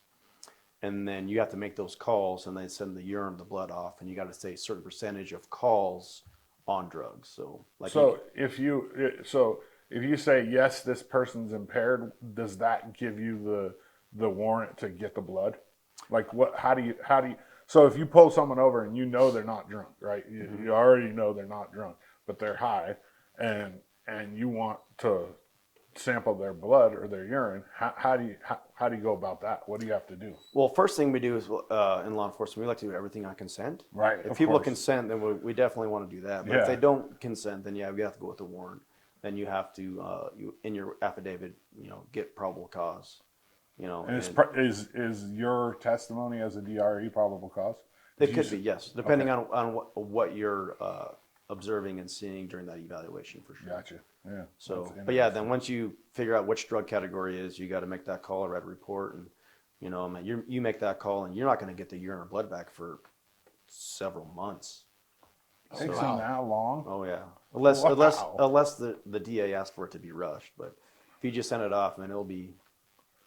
And then you have to make those calls, and they send the urine, the blood off, and you got to say a certain percentage of calls on drugs. So like, So if you say yes, this person's impaired, does that give you the warrant to get the blood? Like what? How do you? So if you pull someone over and you know they're not drunk, right? You already know they're not drunk, but they're high, and you want to sample their blood or their urine. How do you go about that? What do you have to do? well, first thing we do is in law enforcement, we like to do everything on consent. Right. If of people course. consent, then we definitely want to do that. But Yeah. if they don't consent, then yeah, we have to go with the warrant. Then you have to, you in your affidavit, get probable cause. And is your testimony as a DRE probable cause? It could be, yes, depending on what you're observing and seeing during that evaluation, for sure. Gotcha. Yeah. So, That's but yeah, then once you figure out which drug category it is, you got to make that call or write a report, and I mean, you make that call, and you're not going to get the urine or blood back for several months. It takes them that long? Oh yeah, unless Wow. unless the DA asks for it to be rushed, but if you just send it off, then it'll be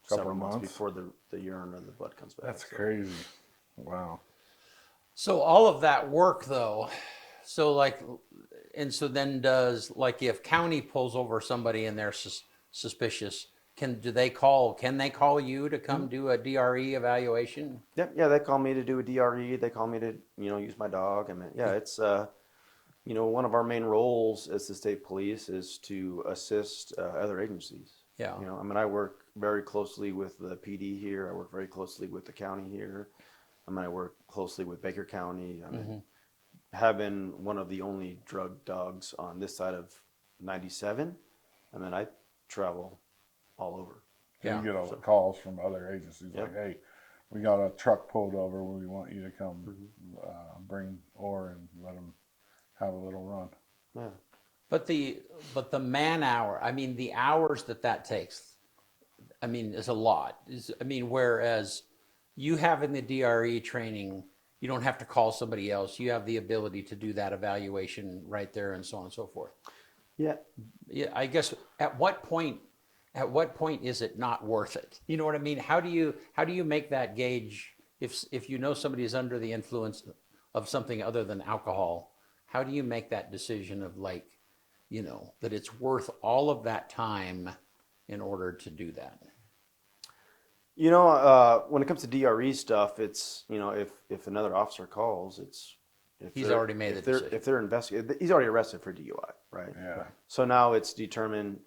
several months before the urine or the blood comes back. That's crazy. Wow. So all of that work though, so then if county pulls over somebody and they're suspicious, can they call you to come do a DRE evaluation? Yeah, they call me to do a DRE. They call me to use my dog. I mean, yeah, it's one of our main roles as the state police is to assist other agencies. Yeah. I mean, I work very closely with the PD here. I work very closely with the county here. I mean, I work closely with Baker County. I mean, having one of the only drug dogs on this side of 97, I mean, I travel all over. Yeah. You get calls from other agencies like, hey, we got a truck pulled over. We want you to come bring ore and let them have a little run. Yeah. But the man hour, I mean, the hours that takes, I mean, is a lot. Whereas you have in the DRE training, you don't have to call somebody else. You have the ability to do that evaluation right there and so on and so forth. Yeah. Yeah. I guess at what point is it not worth it? You know what I mean? How do you make that gauge if you know somebody is under the influence of something other than alcohol? How do you make that decision of that it's worth all of that time in order to do that? When it comes to DRE stuff, it's, if another officer calls, He's already made the decision. If they're investigating, he's already arrested for DUI, right? Yeah. So now it's determined,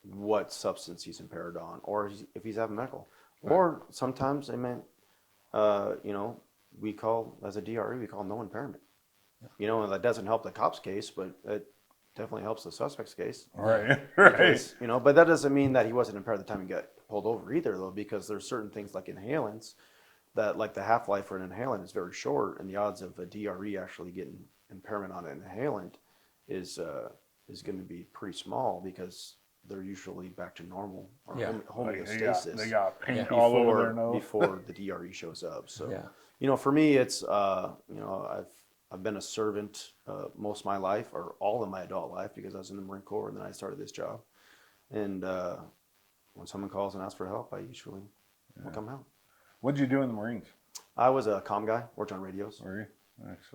what substance he's impaired on, or if he's having medical. Right. Or sometimes we call, as a DRE, we call no impairment. And that doesn't help the cop's case, but it definitely helps the suspect's case. Right. Because, but that doesn't mean that he wasn't impaired at the time he got pulled over either, though, because there's certain things like inhalants that, like the half-life for an inhalant is very short, and the odds of a DRE actually getting impairment on an inhalant is going to be pretty small because they're usually back to normal or homeostasis. They got paint all over their nose before the DRE shows up. So, for me, it's I've been a servant most of my life, or all of my adult life, because I was in the Marine Corps and then I started this job. And when someone calls and asks for help, I usually will come out. What did you do in the Marines? I was a comm guy, worked on radios. Were you? Nice.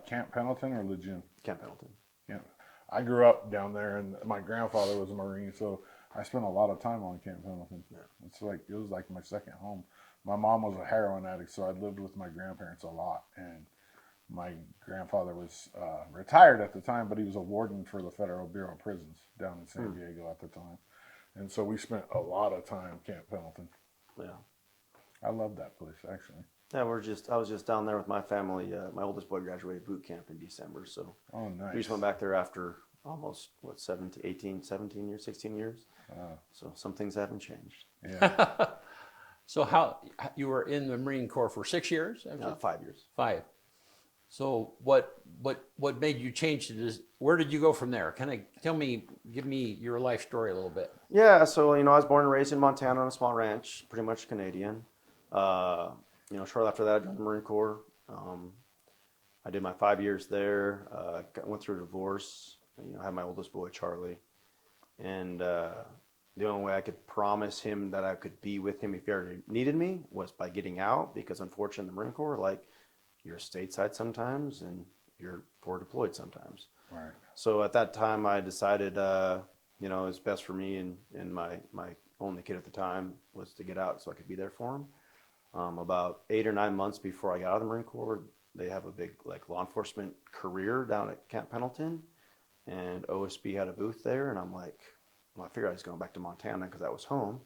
Camp Pendleton or Lejeune? Camp Pendleton. Yeah. I grew up down there, and my grandfather was a Marine, so I spent a lot of time on Camp Pendleton. Yeah. It was like my second home. My mom was a heroin addict, so I lived with my grandparents a lot, and my grandfather was retired at the time, but he was a warden for the Federal Bureau of Prisons down in San Diego at the time. And so we spent a lot of time at Camp Pendleton. Yeah. I love that place, actually. Yeah, I was just down there with my family. My oldest boy graduated boot camp in December, so oh, nice. We just went back there after almost 17 years, 16 years. So some things haven't changed. Yeah. So how you were in the Marine Corps for 6 years? 5 years. 5. So what made you change to this? Where did you go from there? Kind of give me your life story a little bit. Yeah, so I was born and raised in Montana on a small ranch, pretty much Canadian. Shortly after that, I joined the Marine Corps. I did my 5 years there. Went through a divorce. I had my oldest boy, Charlie, and the only way I could promise him that I could be with him if he ever needed me was by getting out, because unfortunately, the Marine Corps, like, you're stateside sometimes and you're forward deployed sometimes. Right. So at that time, I decided, it's best for me and my only kid at the time was to get out so I could be there for him. About 8 or 9 months before I got out of the Marine Corps, they have a big law enforcement career down at Camp Pendleton, and OSB had a booth there, and I'm like, well, I figured I was going back to Montana because that was home.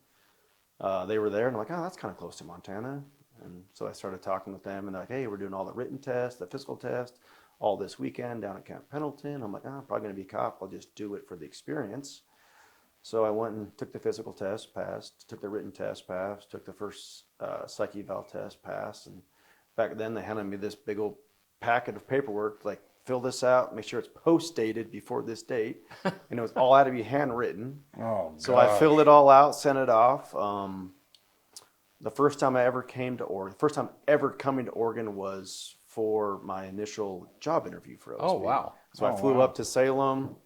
They were there, and I'm like, oh, that's kind of close to Montana. And so I started talking with them, and they're like, hey, we're doing all the written tests, the physical test, all this weekend down at Camp Pendleton. I'm like, I'm probably going to be a cop. I'll just do it for the experience. So I went and took the physical test, passed, took the written test, passed, took the first psych eval test, passed. And back then they handed me this big old packet of paperwork, like, fill this out, make sure it's post-dated before this date. And it was all had to be handwritten. Oh, so I filled it all out, sent it off. The first time I ever came to Oregon, first time ever coming to Oregon was for my initial job interview for OSB. Oh, wow. So I flew up to Salem,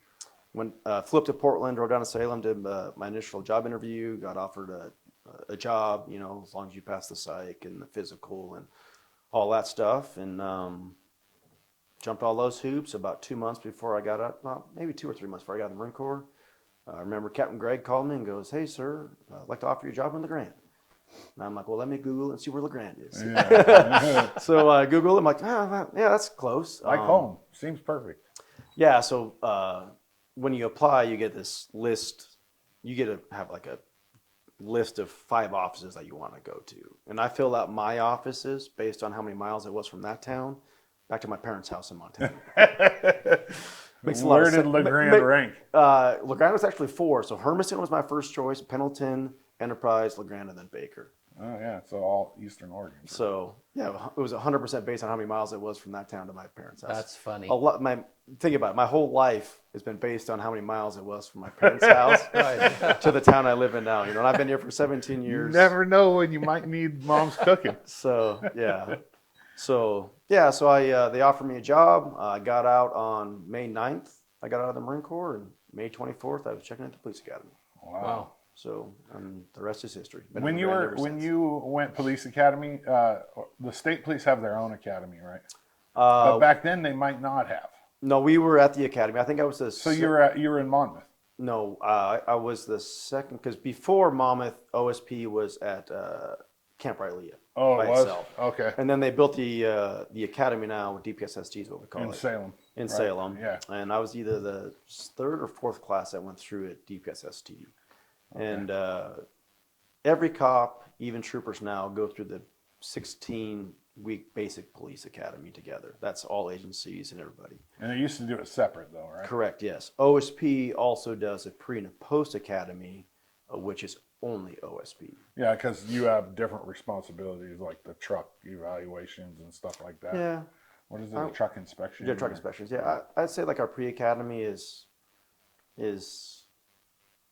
flew up to Portland, drove down to Salem, did my initial job interview, got offered a job, as long as you pass the psych and the physical and all that stuff. And jumped all those hoops. About 2 months before I got out, well, maybe 2 or 3 months before I got in the Marine Corps, I remember Captain Greg called me and goes, hey, sir, I'd like to offer you a job in LeGrand. And I'm like, well, let me Google and see where LeGrand is. Yeah. So I Googled. I'm like, yeah, that's close. Like home. Seems perfect. Yeah. So when you apply, you get this list. You get to have like a list of 5 offices that you want to go to. And I filled out my offices based on how many miles it was from that town back to my parents' house in Montana. Where did LeGrand rank? LeGrand was actually 4. So Hermiston was my first choice, Pendleton, Enterprise, LeGrand, and then Baker. Oh, yeah. So all Eastern Oregon. So, yeah, it was 100% based on how many miles it was from that town to my parents' house. That's funny. Think about it. My whole life has been based on how many miles it was from my parents' house to the town I live in now. And I've been here for 17 years. You never know when you might need mom's cooking. So, yeah. So they offered me a job. I got out on May 9th. I got out of the Marine Corps, and May 24th, I was checking into the police academy. Wow. So the rest is history. When you went police academy, the state police have their own academy, right? But back then they might not have. No, we were at the academy. I think I was the. So you were in Monmouth. No, I was the second, because before Monmouth, OSP was at Camp Rylea. Oh, by it was? itself. Okay. And then they built the academy now with DPSST is what we call it. In Salem. In right? Salem. Yeah. And I was either the 3rd or 4th class that went through at DPSST. Okay. And every cop, even troopers now, go through the 16-week basic police academy together. That's all agencies and everybody. And they used to do it separate, though, right? Correct, yes. OSP also does a pre and a post academy, which is only OSP. Yeah, because you have different responsibilities, like the truck evaluations and stuff like that. Yeah. What is it, the truck inspection? Yeah, truck inspections. Yeah, I'd say like our pre-academy is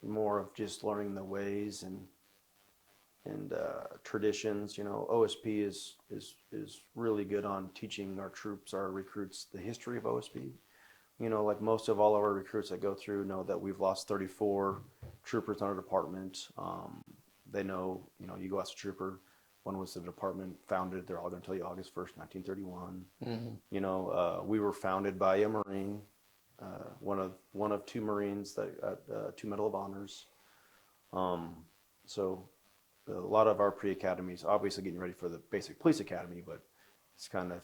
more of just learning the ways and traditions. OSP is really good on teaching our troops, our recruits, the history of OSP. Like most of all of our recruits that go through know that we've lost 34 troopers in our department. They know, you go ask a trooper, when was the department founded? They're all going to tell you August 1st, 1931. Mm-hmm. We were founded by a Marine, one of 2 Marines that got 2 Medal of Honors. So a lot of our pre-academies, obviously getting ready for the basic police academy, but it's kind of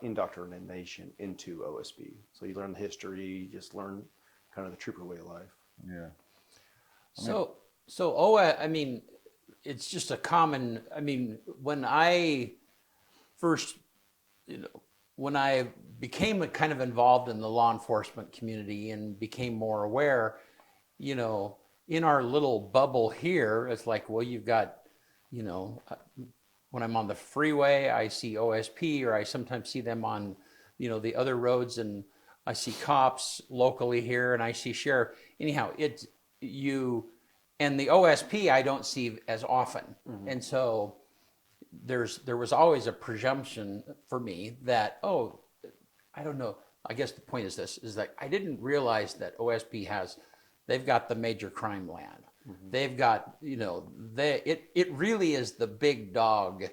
indoctrination into OSB. So you learn the history, you just learn kind of the trooper way of life. Yeah. So OA, I mean, it's just a common, when I first, when I became kind of involved in the law enforcement community and became more aware, in our little bubble here, it's like, well, you've got, when I'm on the freeway, I see OSP, or I sometimes see them on you know, the other roads, and I see cops locally here, and I see sheriff. Anyhow, it's you, and the OSP I don't see as often, and so there was always a presumption for me that, oh, I don't know. I guess the point is this, is that I didn't realize that OSP they've got the major crime land. They've got, you know, it really is the big dog.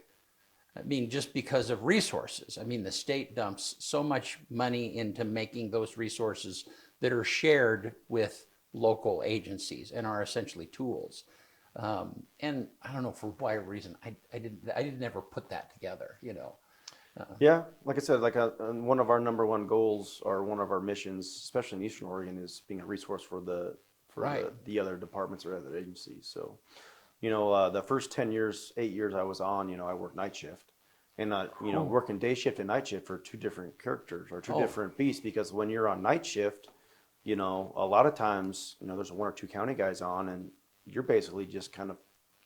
I mean, just because of resources. I mean, the state dumps so much money into making those resources that are shared with local agencies and are essentially tools. And I don't know for whatever reason, I didn't ever put that together, you know. Yeah, like I said, like one of our number one goals or one of our missions, especially in Eastern Oregon, is being a resource for Right. the other departments or other agencies. So, you know, the first 10 years, 8 years I was on, you know, I worked night shift. And, you know, working day shift and night shift are two different characters or two different beasts, because when you're on night shift, you know, a lot of times, you know, there's one or two county guys on and you're basically just kind of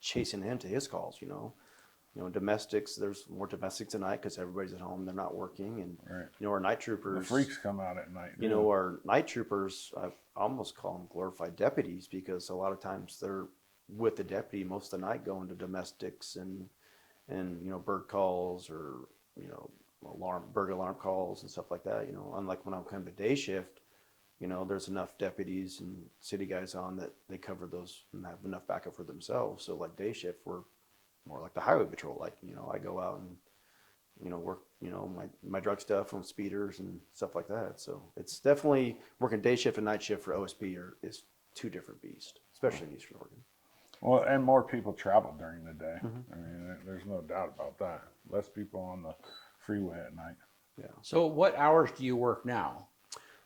chasing him to his calls, you know. You know, domestics, there's more domestics at night because everybody's at home, they're not working. And, you know, our night troopers. The freaks come out at night. You know, our night troopers, I almost call them glorified deputies, because a lot of times they're with the deputy most of the night going to domestics and you know, bird calls or, you know, bird alarm calls and stuff like that. You know, unlike when I'm coming to day shift, you know, there's enough deputies and city guys on that they cover those and have enough backup for themselves. So like day shift, we're more like the highway patrol. Like, you know, I go out and, you know, work, you know, my drug stuff from speeders and stuff like that. So it's definitely working day shift and night shift for OSP is two different beasts, especially in Eastern Oregon. Well, and more people travel during the day. I mean, there's no doubt about that. Less people on the freeway at night. Yeah. So what hours do you work now?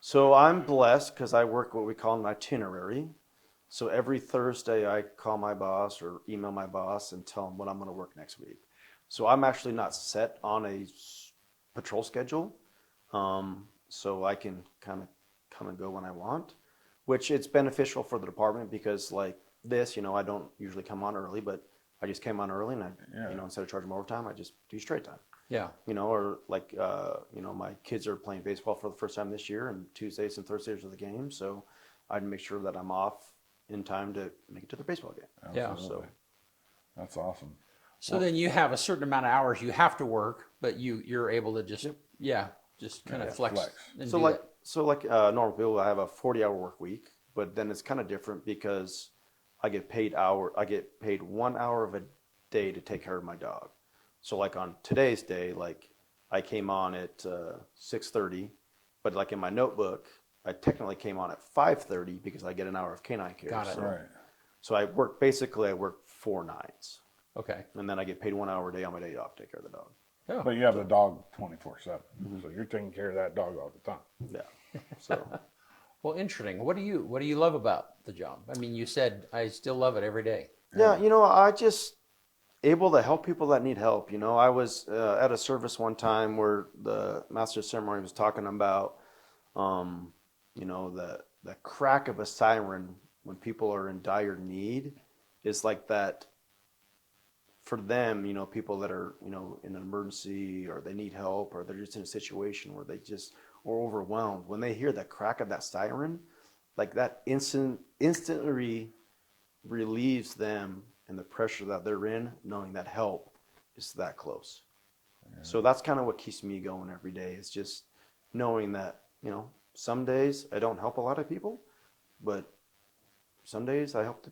So I'm blessed because I work what we call an itinerary. So every Thursday I call my boss or email my boss and tell him what I'm going to work next week. So I'm actually not set on a patrol schedule. So I can kind of come and go when I want, which it's beneficial for the department because like this, you know, I don't usually come on early, but I just came on early and you know, instead of charging overtime, I just do straight time. Yeah. You know, or like, you know, my kids are playing baseball for the first time this year, and Tuesdays and Thursdays are the game. So I'd make sure that I'm off in time to make it to the baseball game. Yeah. Absolutely. So That's awesome. So then you have a certain amount of hours you have to work, but you're able to just, just kind of flex. And So do like, that. normal people, I have a 40-hour work week, but then it's kind of different because I get paid 1 hour of a day to take care of my dog. So like on today's day, like I came on at 6:30, but like in my notebook, I technically came on at 5:30 because I get an hour of canine care. Got it. So, Right. so I work 4 nights, Okay. and then I get paid 1 hour a day on my day off to take care of the dog. Oh. But you have the dog 24/7, so you're taking care of that dog all the time. Yeah. So Well, interesting. What do you love about the job? I mean, you said I still love it every day. yeah, you know, I just able to help people that need help. You know, I was at a service one time where the master of ceremony was talking about, you know, the crack of a siren when people are in dire need is like that for them, you know, people that are, you know, in an emergency or they need help or they're just in a situation where they just are overwhelmed. When they hear the crack of that siren, like that instantly relieves them and the pressure that they're in, knowing that help is that close. Yeah. So that's kind of what keeps me going every day, is just knowing that, you know, some days I don't help a lot of people, but some days I help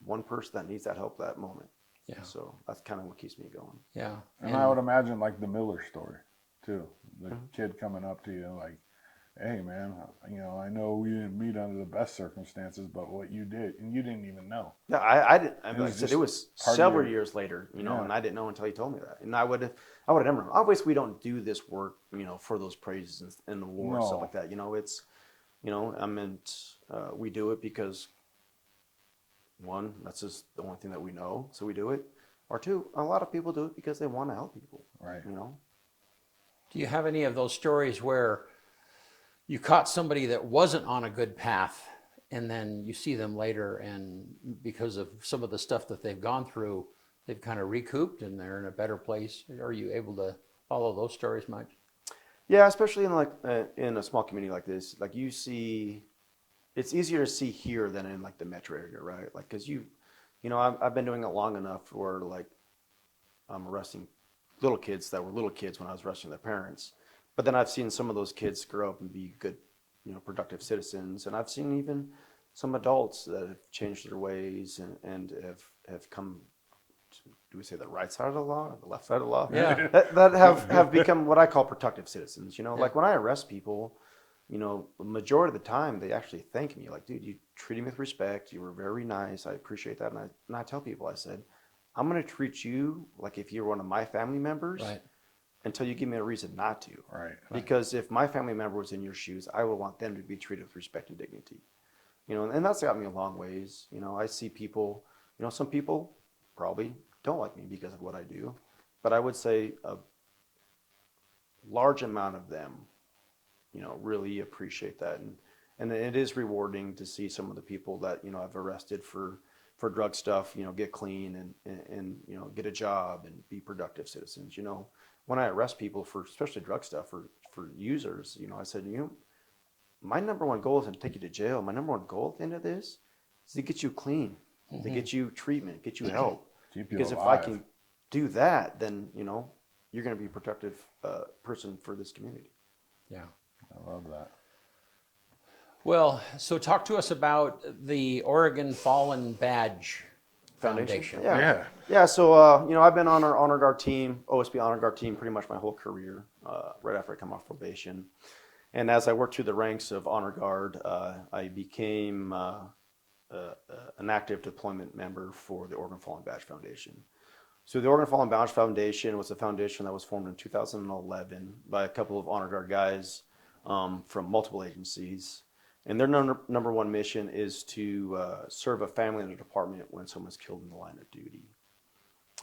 one person that needs that help that moment. Yeah. So that's kind of what keeps me going. Yeah. And I would imagine like the Miller story too. The kid coming up to you like, hey man, you know, I know we didn't meet under the best circumstances, but what you did, and you didn't even know. Yeah, I didn't. I mean, like I said, just it was several years later, you know, and I didn't know until he told me that. And I would have never. Obviously, we don't do this work, you know, for those praises and the war and stuff like that. You know, it's, you know, I meant we do it because one, that's just the only thing that we know, so we do it. Or two, a lot of people do it because they want to help people. Right. You know. Do you have any of those stories where you caught somebody that wasn't on a good path and then you see them later and because of some of the stuff that they've gone through, they've kind of recouped and they're in a better place? Are you able to follow those stories much? Yeah, especially in like in a small community like this, like you see, it's easier to see here than in like the metro area, right? Like, cause I've been doing it long enough where like I'm arresting little kids that were little kids when I was arresting their parents, but then I've seen some of those kids grow up and be good, productive citizens, and I've seen even some adults that have changed their ways and have come do we say the right side of the law or the left side of the law? Yeah. That have become what I call productive citizens. Yeah. Like when I arrest people, the majority of the time they actually thank me. Like, dude, you treated me with respect. You were very nice. I appreciate that. And I tell people, I said, I'm going to treat you like if you're one of my family members Right. until you give me a reason not to. Right. Because if my family member was in your shoes, I would want them to be treated with respect and dignity. And that's got me a long ways. I see people, some people probably don't like me because of what I do, but I would say a large amount of them, really appreciate that. And it is rewarding to see some of the people that, I've arrested for drug stuff, get clean and get a job and be productive citizens. When I arrest people for especially drug stuff for users, I said, my number one goal isn't to take you to jail. My number one goal at the end of this is to get you clean, to get you treatment, get you help. Keep you Because if I can do that, then, you're going to be a productive person for this community. Yeah. I love that. Well, so talk to us about the Oregon Fallen Badge Foundation. Yeah. So, I've been on our honor guard team, OSB honor guard team, pretty much my whole career, right after I come off probation. And as I worked through the ranks of honor guard, I became an active deployment member for the Oregon Fallen Badge Foundation. So the Oregon Fallen Badge Foundation was a foundation that was formed in 2011 by a couple of honor guard guys from multiple agencies. And their number one mission is to serve a family in a department when someone's killed in the line of duty.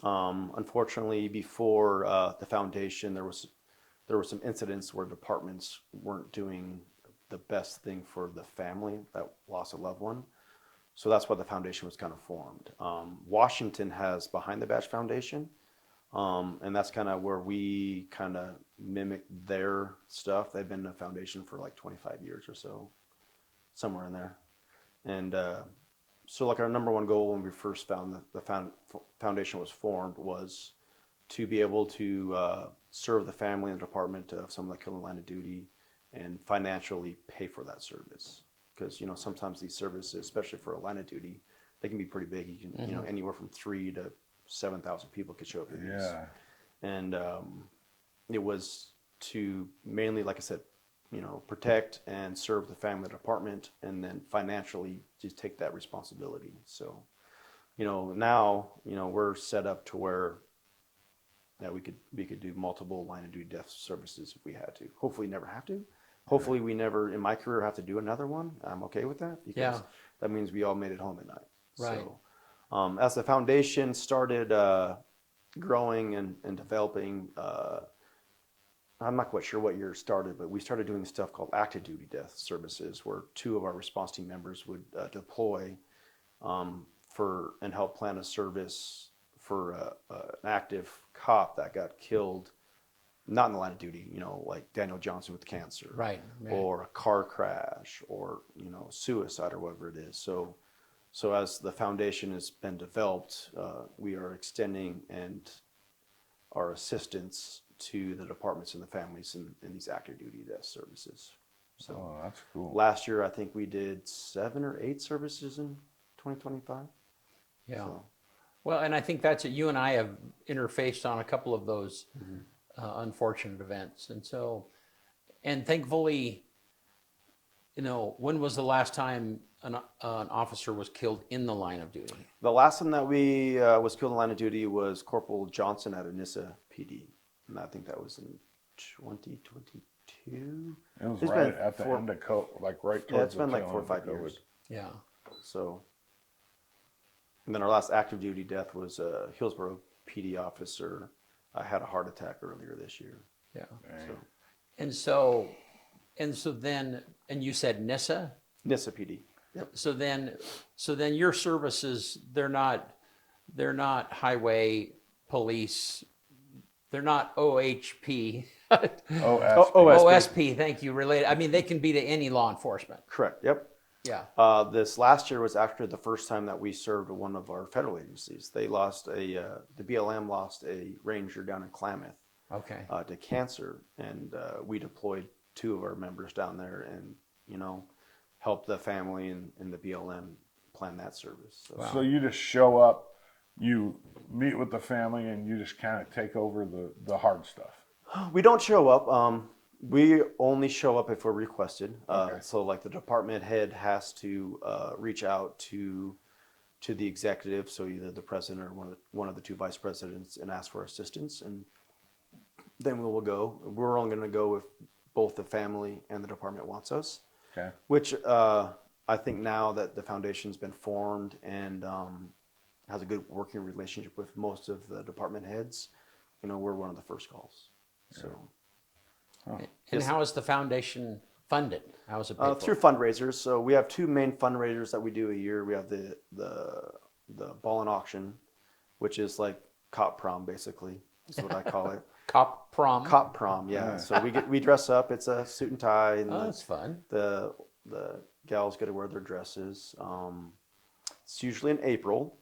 Unfortunately, before the foundation, there were some incidents where departments weren't doing the best thing for the family that lost a loved one. So that's why the foundation was kind of formed. Washington has Behind the Badge Foundation, and that's kind of where we kind of mimic their stuff. They've been a foundation for like 25 years or so, somewhere in there. And so like our number one goal when we first found the foundation was formed was to be able to serve the family in the department of someone that killed in the line of duty and financially pay for that service. Because, sometimes these services, especially for a line of duty, they can be pretty big. You can, anywhere from 3,000 to 7,000 people could show up at these. Yeah. And it was to mainly, like I said, protect and serve the family department and then financially just take that responsibility. So, now, we're set up to where that we could do multiple line of duty death services if we had to. Hopefully never have to. Hopefully we never in my career have to do another one. I'm okay with that because that means we all made it home at night. Right. So as the foundation started growing and developing, I'm not quite sure what year it started, but we started doing stuff called active duty death services where 2 of our response team members would deploy and help plan a service for an active cop that got killed, not in the line of duty, like Daniel Johnson with cancer, Right. or a car crash, or suicide, or whatever it is. So as the foundation has been developed, we are extending and our assistance to the departments and the families in these active duty death services. So that's cool. Last year, I think we did 7 or 8 services in 2025. Yeah. So. Well, and I think that's it. You and I have interfaced on a couple of those unfortunate events. And thankfully, when was the last time an officer was killed in the line of duty? The last time that we was killed in the line of duty was Corporal Johnson at Anissa PD. And I think that was in 2022. It was right at the end of COVID, like right towards the it's been like 4 or 5 years. Yeah. So, and then our last active duty death was a Hillsborough PD officer. I had a heart attack earlier this year. Yeah. So. And then you said NISA? NISA PD. Yep. So then your services, they're not highway police, they're not OHP. OSP. OSP, thank you. Related. I mean, they can be to any law enforcement. Correct. Yep. Yeah. This last year was after the first time that we served one of our federal agencies. They lost the BLM lost a ranger down in Klamath Okay. to cancer, and we deployed 2 of our members down there, and helped the family and the BLM plan that service. So, So you just show up, you meet with the family, and you just kind of take over the hard stuff. we don't show up. We only show up if we're requested. Okay. So like the department head has to reach out to the executive, so either the president or one of the 2 vice presidents, and ask for assistance, and then we will go. We're only going to go if both the family and the department wants us. Okay. Which I think now that the foundation's been formed and has a good working relationship with most of the department heads, we're one of the first calls. So. And how is the foundation funded? How is it paid for? Through fundraisers. So we have 2 main fundraisers that we do a year. We have the ball and auction, which is like cop prom, basically. Is what I call it. Cop prom. Cop prom, yeah. So we dress up. It's a suit and tie, and that's fun. the gals get to wear their dresses. It's usually in April.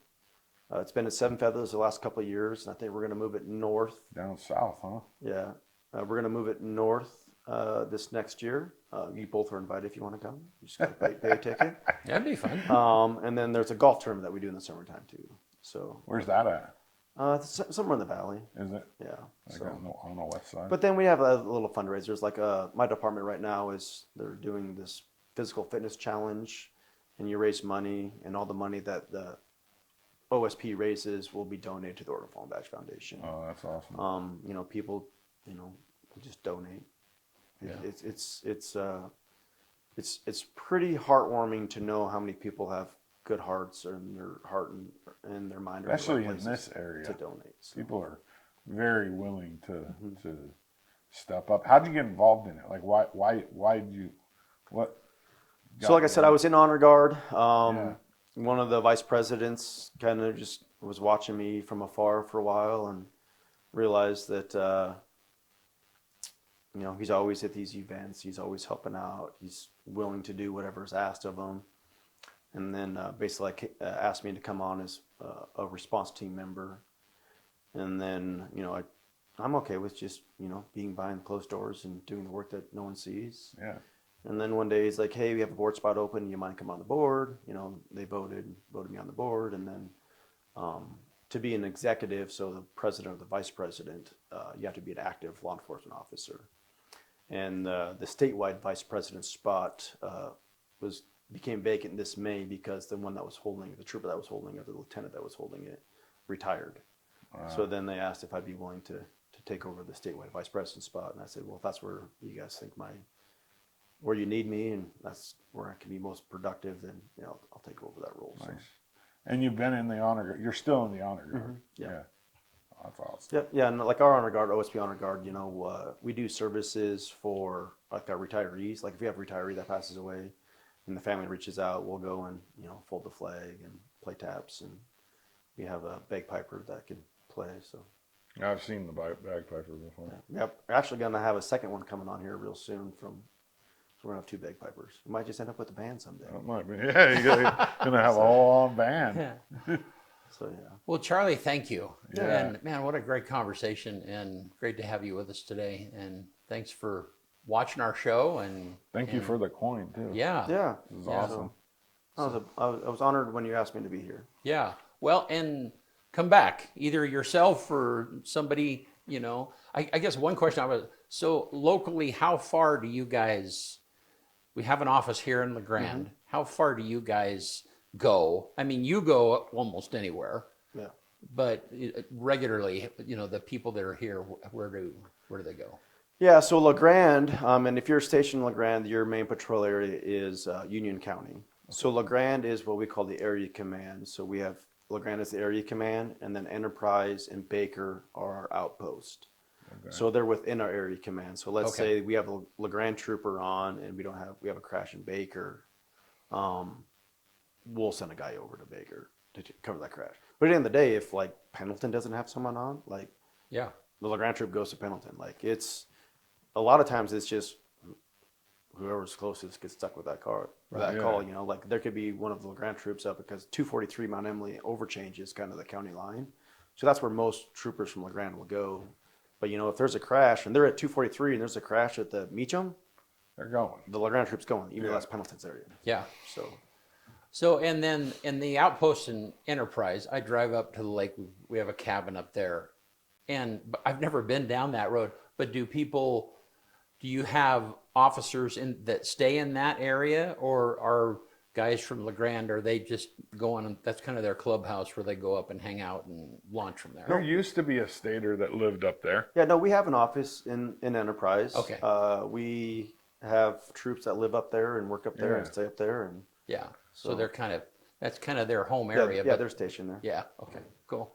It's been at Seven Feathers the last couple of years, and I think we're going to move it north. Down south, huh? Yeah, we're going to move it north this next year. You both are invited if you want to come. You just got to pay a ticket. That'd be fun. And then there's a golf tournament that we do in the summertime too. So Where's that at? it's somewhere in the valley. Is it? Yeah. Like on the west side? But then we have little fundraisers. Like my department right now they're doing this physical fitness challenge, and you raise money, and all the money that the OSP raises will be donated to the Order of Fallen Badge Foundation. Oh, that's awesome. People, just donate. Yeah. It's pretty heartwarming to know how many people have good hearts in their heart and their mind, Especially in this area, to donate. So. people are very willing to step up. How'd you get involved in it? Like, why did you? What? So, like I said, I was in honor guard. Yeah. One of the vice presidents kind of just was watching me from afar for a while and realized that, he's always at these events. He's always helping out. He's willing to do whatever is asked of him. And then basically asked me to come on as a response team member. And then, I'm okay with just, being behind closed doors and doing the work that no one sees. Yeah. And then one day he's like, hey, we have a board spot open. You mind come on the board? They voted me on the board. And then to be an executive, so the president or the vice president, you have to be an active law enforcement officer. And the statewide vice president spot became vacant this May because the trooper that was holding it, the lieutenant that was holding it, retired. Wow. So then they asked if I'd be willing to take over the statewide vice president spot. And I said, well, if that's where you guys think where you need me, and that's where I can be most productive, then I'll take over that role. Nice. So. And you've been in the honor guard. You're still in the honor guard. Mm-hmm. Yeah. Oh, that's awesome. Yeah, and like our honor guard, OSP honor guard, we do services for like our retirees. Like if we have a retiree that passes away, and the family reaches out, we'll go and fold the flag and play taps, and we have a bagpiper that can play. So I've seen the bagpiper before. yeah, we're actually going to have a second one coming on here real soon. So we're going to have 2 bagpipers. We might just end up with a band someday. That might be. Yeah, you're gonna have a whole band. Yeah. So yeah. Well, Charlie, thank you. Yeah. And man, what a great conversation, and great to have you with us today. And thanks for watching our show. And Thank you for the coin too. yeah, Yeah. This is Yeah. awesome. I was honored when you asked me to be here. yeah. Well, and come back, either yourself or somebody. I guess one question so locally, how far do you guys? We have an office here in LeGrand. Mm-hmm. How far do you guys go? I mean, you go almost anywhere, Yeah. but regularly, the people that are here, where do they go? Yeah, so LeGrand, and if you're stationed in LeGrand, your main patrol area is Union County. So LeGrand is what we call the area command. So we have LeGrand as the area command, and then Enterprise and Baker are our outpost. Okay. So they're within our area command. So let's Okay. say we have a LeGrand trooper on, and we have a crash in Baker. We'll send a guy over to Baker to cover that crash. But at the end of the day, if like Pendleton doesn't have someone on, like Yeah. the LeGrand troop goes to Pendleton. Like a lot of times it's just whoever's closest gets stuck with that car, that Yeah. call. You know, like there could be one of the LeGrand troops up because 243 Mount Emily overchange is kind of the county line, so that's where most troopers from LeGrand will go. But you know, if there's a crash and they're at 243 and there's a crash at the Meacham, They're going. the LeGrand troop's going, even Yeah. though that's Pendleton's area. Yeah. So And then in the outpost in Enterprise, I drive up to the lake. We have a cabin up there, and I've never been down that road. But do you have officers that stay in that area, or are guys from LeGrand, are they just going? That's kind of their clubhouse where they go up and hang out and launch from there. There used to be a stater that lived up there. yeah, no, we have an office in Enterprise. Okay. We have troops that live up there and work up there and Yeah. stay up there, and Yeah. So So- that's kind of their home yeah, area. yeah, but they're stationed there. yeah. Okay. Cool.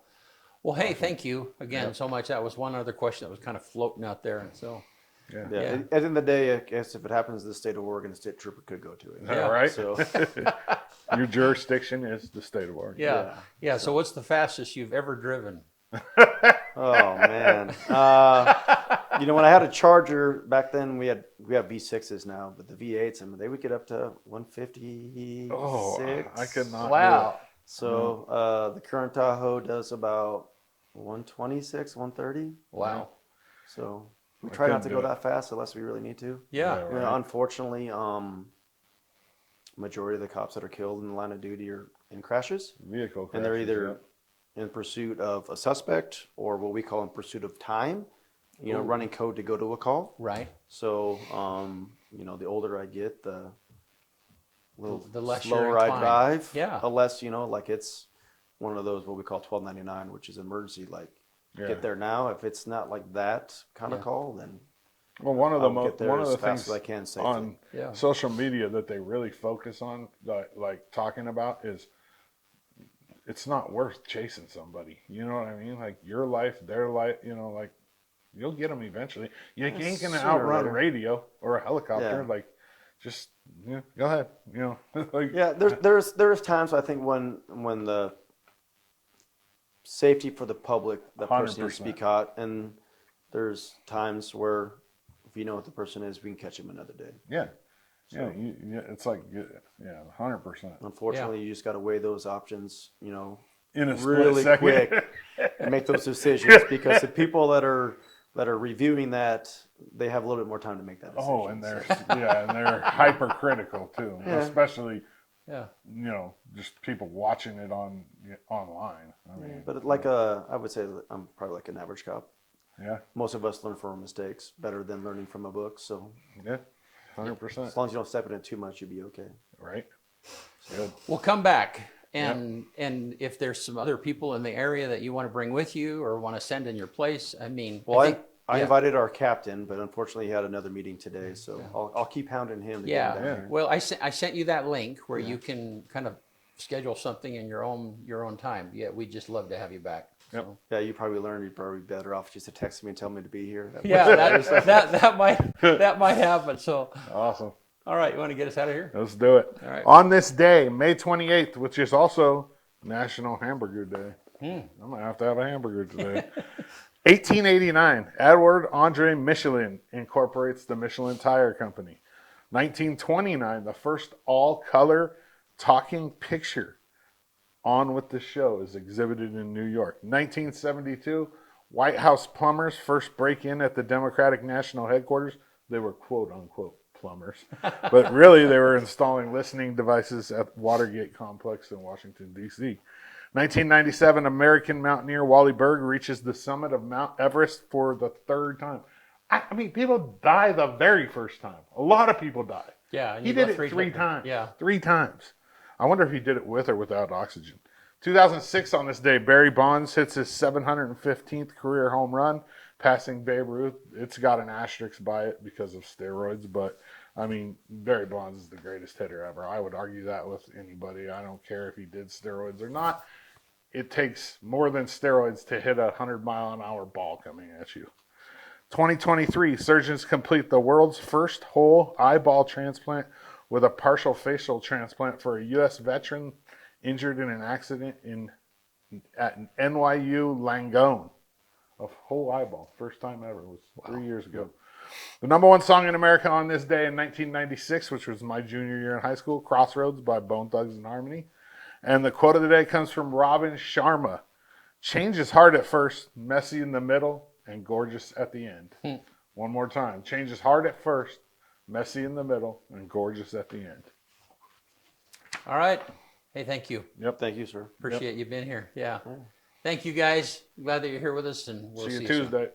Well, hey, thank you again so much. That was one other question that was kind of floating out there, and so. Yeah. Yeah. Yeah. At the end of the day, I guess if it happens in the state of Oregon, a state trooper could go to it. Yeah. All right. So Your jurisdiction is the state of Oregon. Yeah. So what's the fastest you've ever driven? oh man. You know, when I had a Charger back then, we have V6s now, but the V8s, I mean, they would get up to 156. Oh, I could not. Wow. So the current Tahoe does about 126, 130. Wow. So we I try not to couldn't go do it. that fast unless we really need to. Yeah. Yeah. You know, Right. unfortunately, majority of the cops that are killed in the line of duty are in crashes, Vehicle and they're crashes, either in pursuit of a suspect or what we call in pursuit of time. You know, running code to go to a call. Right. So, you know, the older I get, the little The less you're slower I inclined. drive. Yeah. The less, you know, like it's one of those what we call 1299, which is emergency. Like, Yeah. get there now. If it's not like that kind of Yeah. call, then Well, one of the I'll get there one of as the fast things as I can safely. on Yeah. social media that they really focus on, like talking about, is it's not worth chasing somebody. You know what I mean? Like your life, their life. You know, like you'll get them eventually. You ain't gonna sooner or outrun later. radio or a helicopter. Yeah. Like, just go ahead. You know, like yeah, there's times I think when the safety for the public, the person needs to be 100%. caught, and there's times where if you know what the person is, we can catch him another day. yeah. It's like 100%. Unfortunately, you just got to weigh those options, you know, In a split really second. quick and make those decisions because the people that are reviewing that, they have a little bit more time to make that decision. Oh, and they're hypercritical too, Yeah. especially Yeah. just people watching it online. I mean, But I would say that I'm probably like an average cop. yeah, Most of us learn from our mistakes better than learning from a book. So 100%. as long as you don't step in it too much, you'll be okay. Right. Good. We'll come back. And if there's some other people in the area that you want to bring with you or want to send in your place, I mean, Well, I yeah. invited our captain, but unfortunately he had another meeting today, so I'll keep hounding him to get him down Yeah. here. Well, I sent you that link where you can kind of schedule something in your own time. Yeah, we'd just love to have you back. Yep. So. Yeah, you probably learned you'd probably be better off just to text me and tell me to be here. Yeah, that might happen. So, Awesome. all right, you want to get us out of here? Let's do it. All right. On this day, May 28th, which is also National Hamburger Day. I might have to have a hamburger today. 1889, Edward Andre Michelin incorporates the Michelin Tire Company. 1929, the first all-color talking picture On With the Show is exhibited in New York. 1972, White House plumbers first break in at the Democratic National Headquarters. They were quote-unquote plumbers, but really they were installing listening devices at Watergate Complex in Washington, D.C. 1997, American mountaineer Wally Berg reaches the summit of Mount Everest for the third time. I mean, people die the very first time. A lot of people die. Yeah, and He you go did it three times. Yeah. 3 times. I wonder if he did it with or without oxygen. 2006, on this day, Barry Bonds hits his 715th career home run, passing Babe Ruth. It's got an asterisk by it because of steroids, but I mean, Barry Bonds is the greatest hitter ever. I would argue that with anybody. I don't care if he did steroids or not. It takes more than steroids to hit a 100-mile-an-hour ball coming at you. 2023, surgeons complete the world's first whole eyeball transplant with a partial facial transplant for a U.S. veteran injured in an accident at NYU Langone. A whole eyeball. First time ever. It was 3 years ago. The number one song in America on this day in 1996, which was my junior year in high school, Crossroads by Bone Thugs and Harmony. And the quote of the day comes from Robin Sharma. Change is hard at first, messy in the middle, and gorgeous at the end. One more time. Change is hard at first, messy in the middle, and gorgeous at the end. All right. Hey, thank you. Yep. Thank you, sir. Appreciate you being here. Yeah. Thank you, guys. Glad that you're here with us, and we'll See you see you soon. Tuesday.